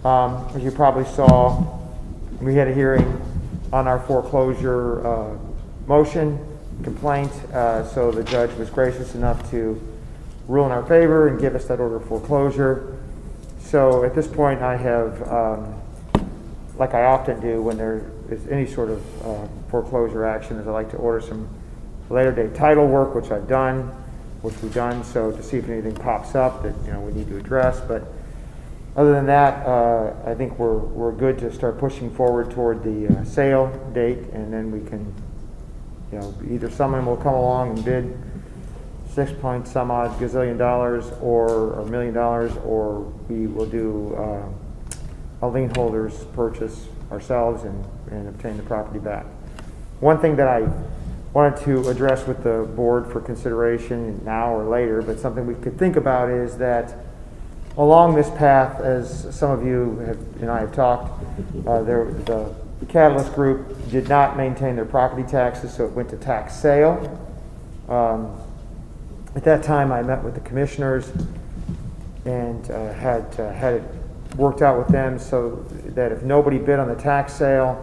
As you probably saw, we had a hearing on our foreclosure motion complaint, so the judge was gracious enough to rule in our favor and give us that order of foreclosure. So at this point I have, like I often do when there is any sort of foreclosure action, is I like to order some later date title work, which I've done, which we've done, so to see if anything pops up that we need to address. But other than that, I think we're good to start pushing forward toward the sale date, and then we can, either someone will come along and bid $6-some odd gazillion or $1 million, or we will do a lien holder's purchase ourselves and obtain the property back. One thing that I wanted to address with the board for consideration now or later, but something we could think about, is that along this path, as some of you and I have talked, the Catalyst Group did not maintain their property taxes, so it went to tax sale. At that time, I met with the commissioners and had it worked out with them so that if nobody bid on the tax sale,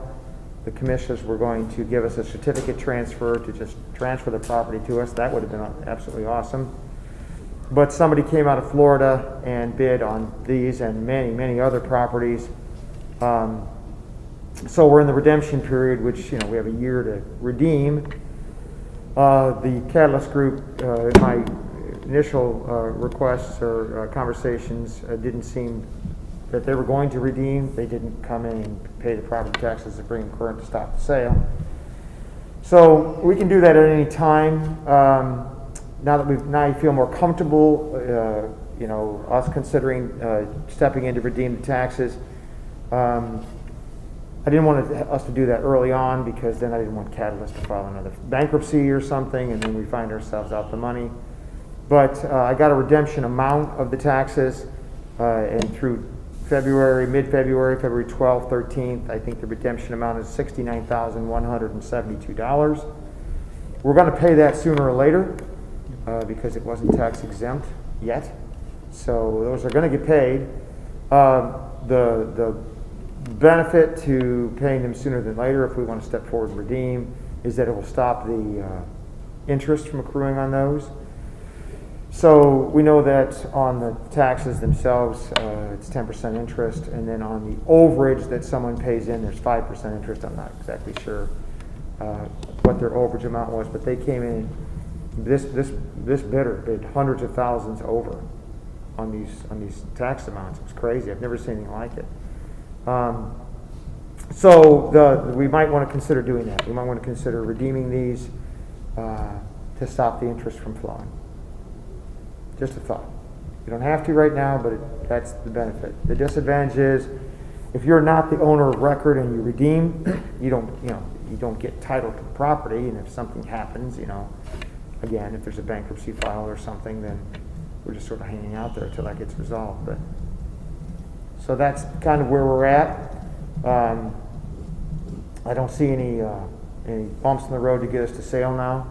the commissioners were going to give us a certificate transfer to just transfer the property to us. That would have been absolutely awesome. But somebody came out of Florida and bid on these and many, many other properties. So we're in the redemption period, which we have a year to redeem. The Catalyst Group, my initial requests or conversations didn't seem that they were going to redeem. They didn't come in and pay the property taxes to bring them current to stop the sale. So we can do that at any time. Now I feel more comfortable, us considering stepping in to redeem the taxes. I didn't want us to do that early on, because then I didn't want Catalyst to file another bankruptcy or something, and then we find ourselves out the money. But I got a redemption amount of the taxes, and through mid-February, February 12th, 13th, I think the redemption amount is $69,172. We're going to pay that sooner or later, because it wasn't tax exempt yet. So those are going to get paid. The benefit to paying them sooner than later, if we want to step forward and redeem, is that it will stop the interest from accruing on those. So we know that on the taxes themselves, it's 10% interest, and then on the overage that someone pays in, there's 5% interest. I'm not exactly sure what their overage amount was, but they came in, this bidder bid hundreds of thousands over on these tax amounts. It was crazy. I've never seen anything like it. So we might want to consider doing that. We might want to consider redeeming these to stop the interest from flowing. Just a thought. You don't have to right now, but that's the benefit. The disadvantage is if you're not the owner of record and you redeem, you don't get title to the property, and if something happens, again, if there's a bankruptcy file or something, then we're just sort of hanging out there until that gets resolved. But so that's kind of where we're at. I don't see any bumps in the road to get us to sale now.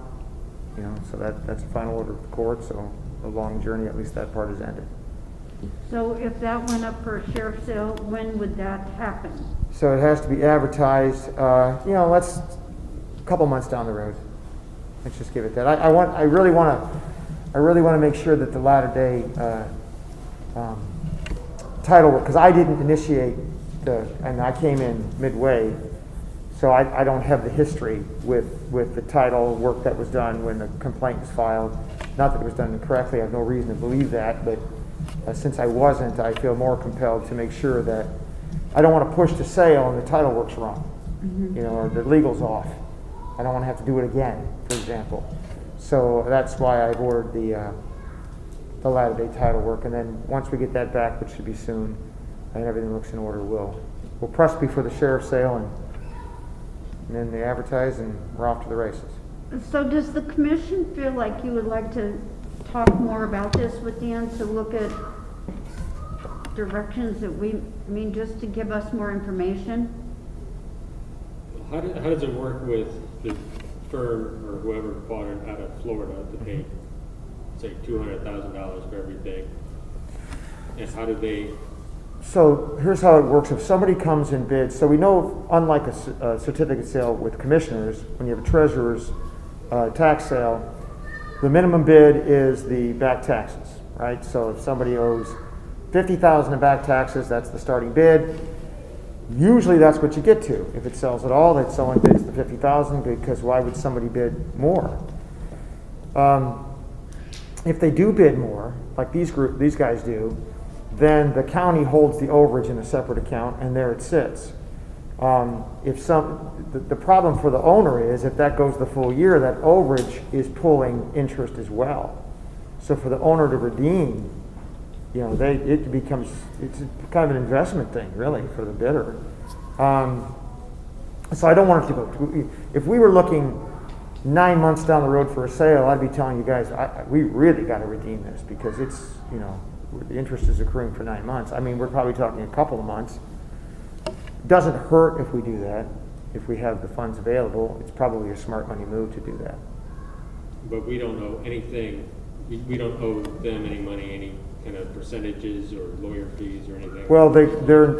So that's a final order of the court. So a long journey, at least that part is ended. So if that went up for a sheriff's sale, when would that happen? So it has to be advertised. Let's a couple months down the road. Let's just give it that. I really want to make sure that the latter day title work, because I didn't initiate and I came in midway, so I don't have the history with the title work that was done when the complaint was filed. Not that it was done incorrectly. I have no reason to believe that, but since I wasn't, I feel more compelled to make sure that I don't want to push to sale and the title work's wrong, or the legal's off. I don't want to have to do it again, for example. So that's why I've ordered the latter day title work, and then once we get that back, which should be soon, and everything looks in order, we'll press before the sheriff's sale, and then they advertise, and we're off to the races. So does the commission feel like you would like to talk more about this with Dan to look at directions that just to give us more information? How does it work with the firm or whoever bought it out of Florida to pay, say, $200,000 for everything? And how do they? So here's how it works. If somebody comes and bids, so we know, unlike a certificate sale with commissioners, when you have a treasurer's tax sale, the minimum bid is the back taxes, right? So if somebody owes $50,000 in back taxes, that's the starting bid. Usually that's what you get to. If it sells at all, that someone bids the $50,000, because why would somebody bid more? If they do bid more, like these guys do, then the county holds the overage in a separate account, and there it sits. The problem for the owner is if that goes the full year, that overage is pulling interest as well. So for the owner to redeem, it's kind of an investment thing, really, for the bidder. So I don't want it to go. If we were looking 9 months down the road for a sale, I'd be telling you guys, we really got to redeem this, because it's, the interest is accruing for 9 months. I mean, we're probably talking a couple of months. Doesn't hurt if we do that. If we have the funds available, it's probably a smart money move to do that. But we don't owe anything. We don't owe them any money, any kind of percentages or lawyer fees or anything. Well,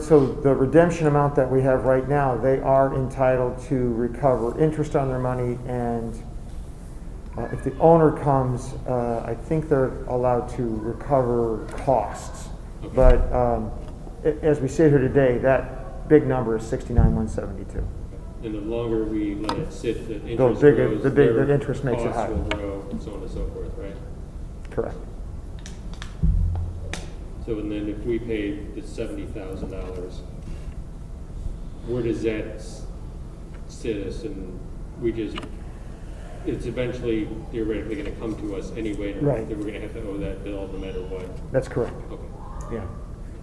so the redemption amount that we have right now, they are entitled to recover interest on their money, and if the owner comes, I think they're allowed to recover costs. Okay. But as we sit here today, that big number is $69,172. And the longer we let it sit, the interest grows, the interest makes it higher. Costs will grow, and so on and so forth, right? Correct. So, and then if we paid the $70,000, where does that sit us? And it's eventually theoretically going to come to us anyway, right? That we're going to have to owe that bill no matter what. That's correct. Okay. Yeah.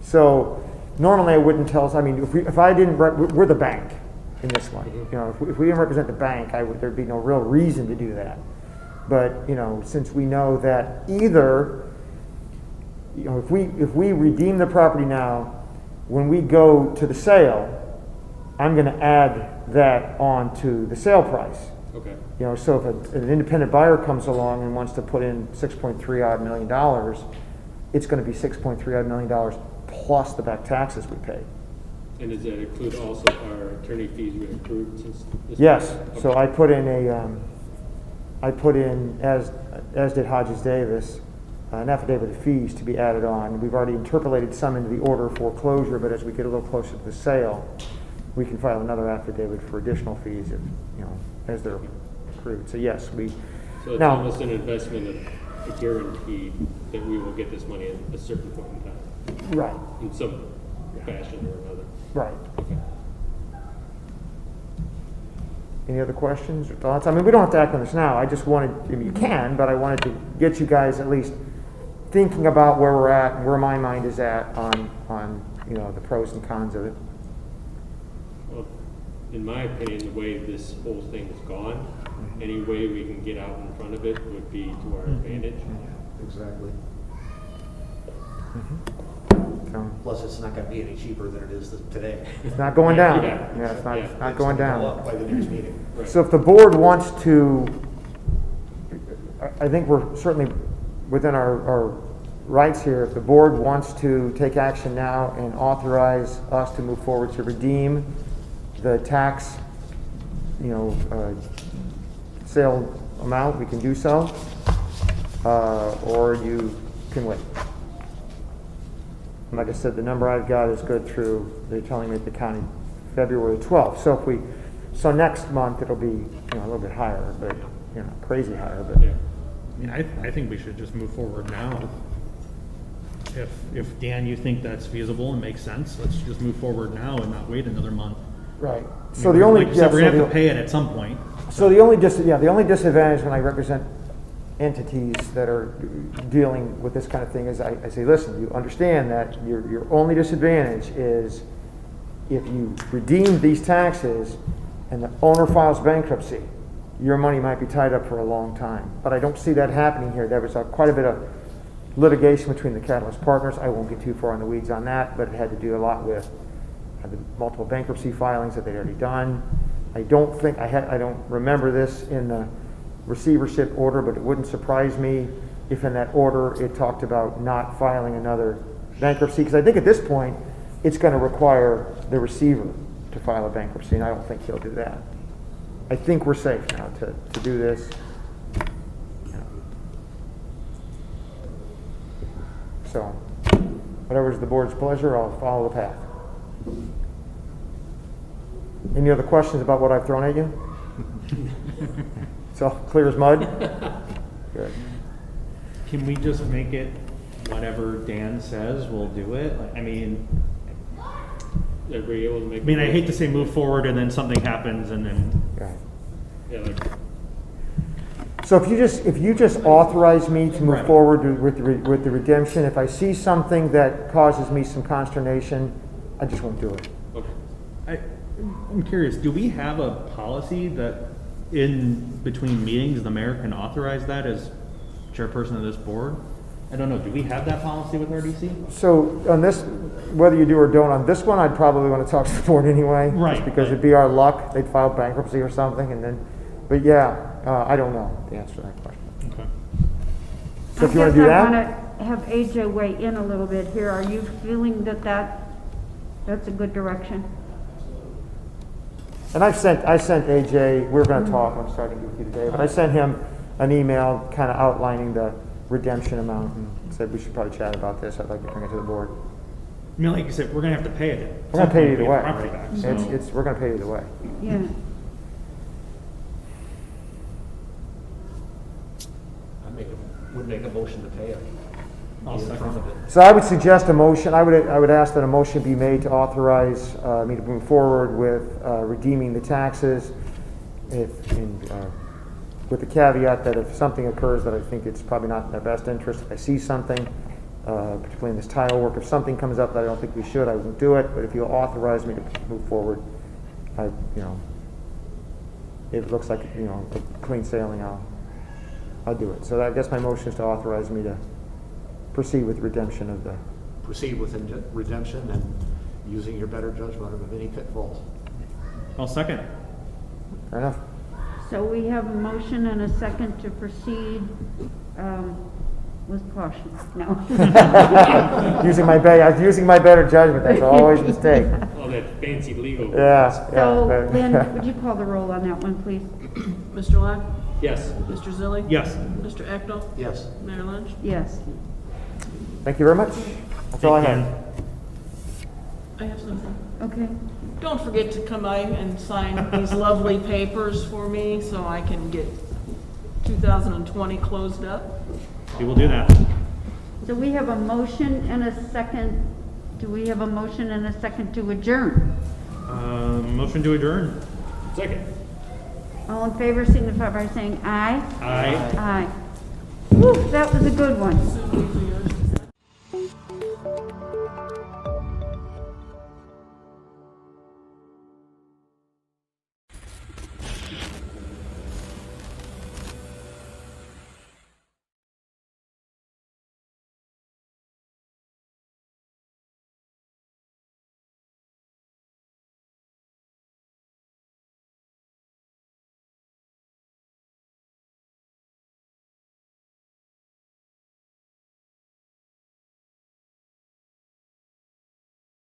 So normally I wouldn't tell us. I mean, if I didn't, we're the bank in this one. Mm-hmm. If we didn't represent the bank, there'd be no real reason to do that. But since we know that either, if we redeem the property now, when we go to the sale, I'm going to add that on to the sale price. Okay. So if an independent buyer comes along and wants to put in $6.3 million, it's going to be $6.3 million plus the back taxes we pay. And does that include also our attorney fees we accrued since this? Yes. Okay. So I put in, as did Hodges Davis, an affidavit of fees to be added on. We've already interpolated some into the order of foreclosure, but as we get a little closer to the sale, we can file another affidavit for additional fees if, as they're accrued. So yes, So it's now, almost an investment of a guarantee that we will get this money at a certain point in time, right, in some fashion or another. right. Okay. Any other questions or thoughts? I mean, we don't have to act on this now. I just wanted, I mean, you can, but I wanted to get you guys at least thinking about where we're at and where my mind is at on the pros and cons of it. Well, in my opinion, the way this whole thing has gone, any way we can get out in front of it would be to our advantage. Exactly. So, Plus, it's not gonna be any cheaper than it is today. it's not going down. Yeah. Yeah, it's not, Yeah. it's not It's going gonna go down. up by the next meeting. Right. So if the board wants to, I think we're certainly within our rights here. If the board wants to take action now and authorize us to move forward to redeem the tax, sale amount, we can do so. Or you can wait. Like I said, the number I've got is good through, they're telling me at the county, February 12th. So next month it'll be, a little bit higher, but, crazy higher, but. Yeah. I mean, I think we should just move forward now. If Dan, you think that's feasible and makes sense, let's just move forward now and not wait another month. Right. I So mean, the only, like you said, we're gonna have to pay it at some point. So the only disadvantage when I represent entities that are dealing with this kind of thing is I say, listen, you understand that your only disadvantage is if you redeem these taxes and the owner files bankruptcy, your money might be tied up for a long time. But I don't see that happening here. There was quite a bit of litigation between the Catalyst partners. I won't get too far in the weeds on that, but it had to do a lot with the multiple bankruptcy filings that they'd already done. I don't remember this in the receivership order, but it wouldn't surprise me if in that order it talked about not filing another bankruptcy, because I think at this point it's going to require the receiver to file a bankruptcy, and I don't think he'll do that. I think we're safe now to do this. So, whatever's the board's pleasure, I'll follow the path. Any other questions about what I've thrown at you? So clear as mud? Good. Can we just make it whatever Dan says, we'll do it? I mean, Are we able to make? I hate to say move forward and then something happens and then, Right. Yeah, like, So if you just authorize me to move Right. forward with the redemption, if I see something that causes me some consternation, I just won't do it. okay. I'm curious, do we have a policy that in between meetings, the mayor can authorize that as chairperson of this board? I don't know, do we have that policy with RDC? So on this, whether you do or don't, on this one, I'd probably want to talk to the board anyway. Right. Just because it'd be our luck, they'd file bankruptcy or something, and then, but yeah, I don't know the answer to that question. Okay. So if you want to do that? I guess I want to have AJ weigh in a little bit here. Are you feeling that's a good direction? And I sent AJ, we're going to talk, I'm starting with you today, but I sent him an email kind of outlining the redemption amount and said we should probably chat about this. I'd like to bring it to the board. I mean, like you said, we're gonna have to pay it. We're going to pay it either way. Property back, so- We're going to pay it either way. Yeah. Would make a motion to pay it. I'll Be in front of it. So I would suggest a motion, I would ask that a motion be made to authorize me to move forward with redeeming the taxes with the caveat that if something occurs that I think it's probably not in their best interest, if I see something, particularly in this tile work, if something comes up that I don't think we should, I won't do it, but if you'll authorize me to move forward, if it looks like, a clean sailing, I'll do it. So I guess my motion is to authorize me to proceed with redemption of the. Proceed with redemption and using your better judgment of any pitfalls. I'll second. Fair enough. So we have a motion and a second to proceed with caution. No. Using my better judgment. That's always a mistake. Oh, that fancy legal. Yeah. So yeah. Lynn, would you call the roll on that one, please? Mr. Locke? Yes. Mr. Zilli? Yes. Mr. Eckel? Yes. Mayor Lynch? Yes. Thank you very much. That's all I have. I have something. Okay. Don't forget to come by and sign these lovely papers for me so I can get 2020 closed up. We will do that. So we have a motion and a second. Do we have a motion and a second to adjourn? Motion to adjourn. Second. All in favor signify by saying aye. Aye. Aye. Whew, that was a good one. Soon, these are yours.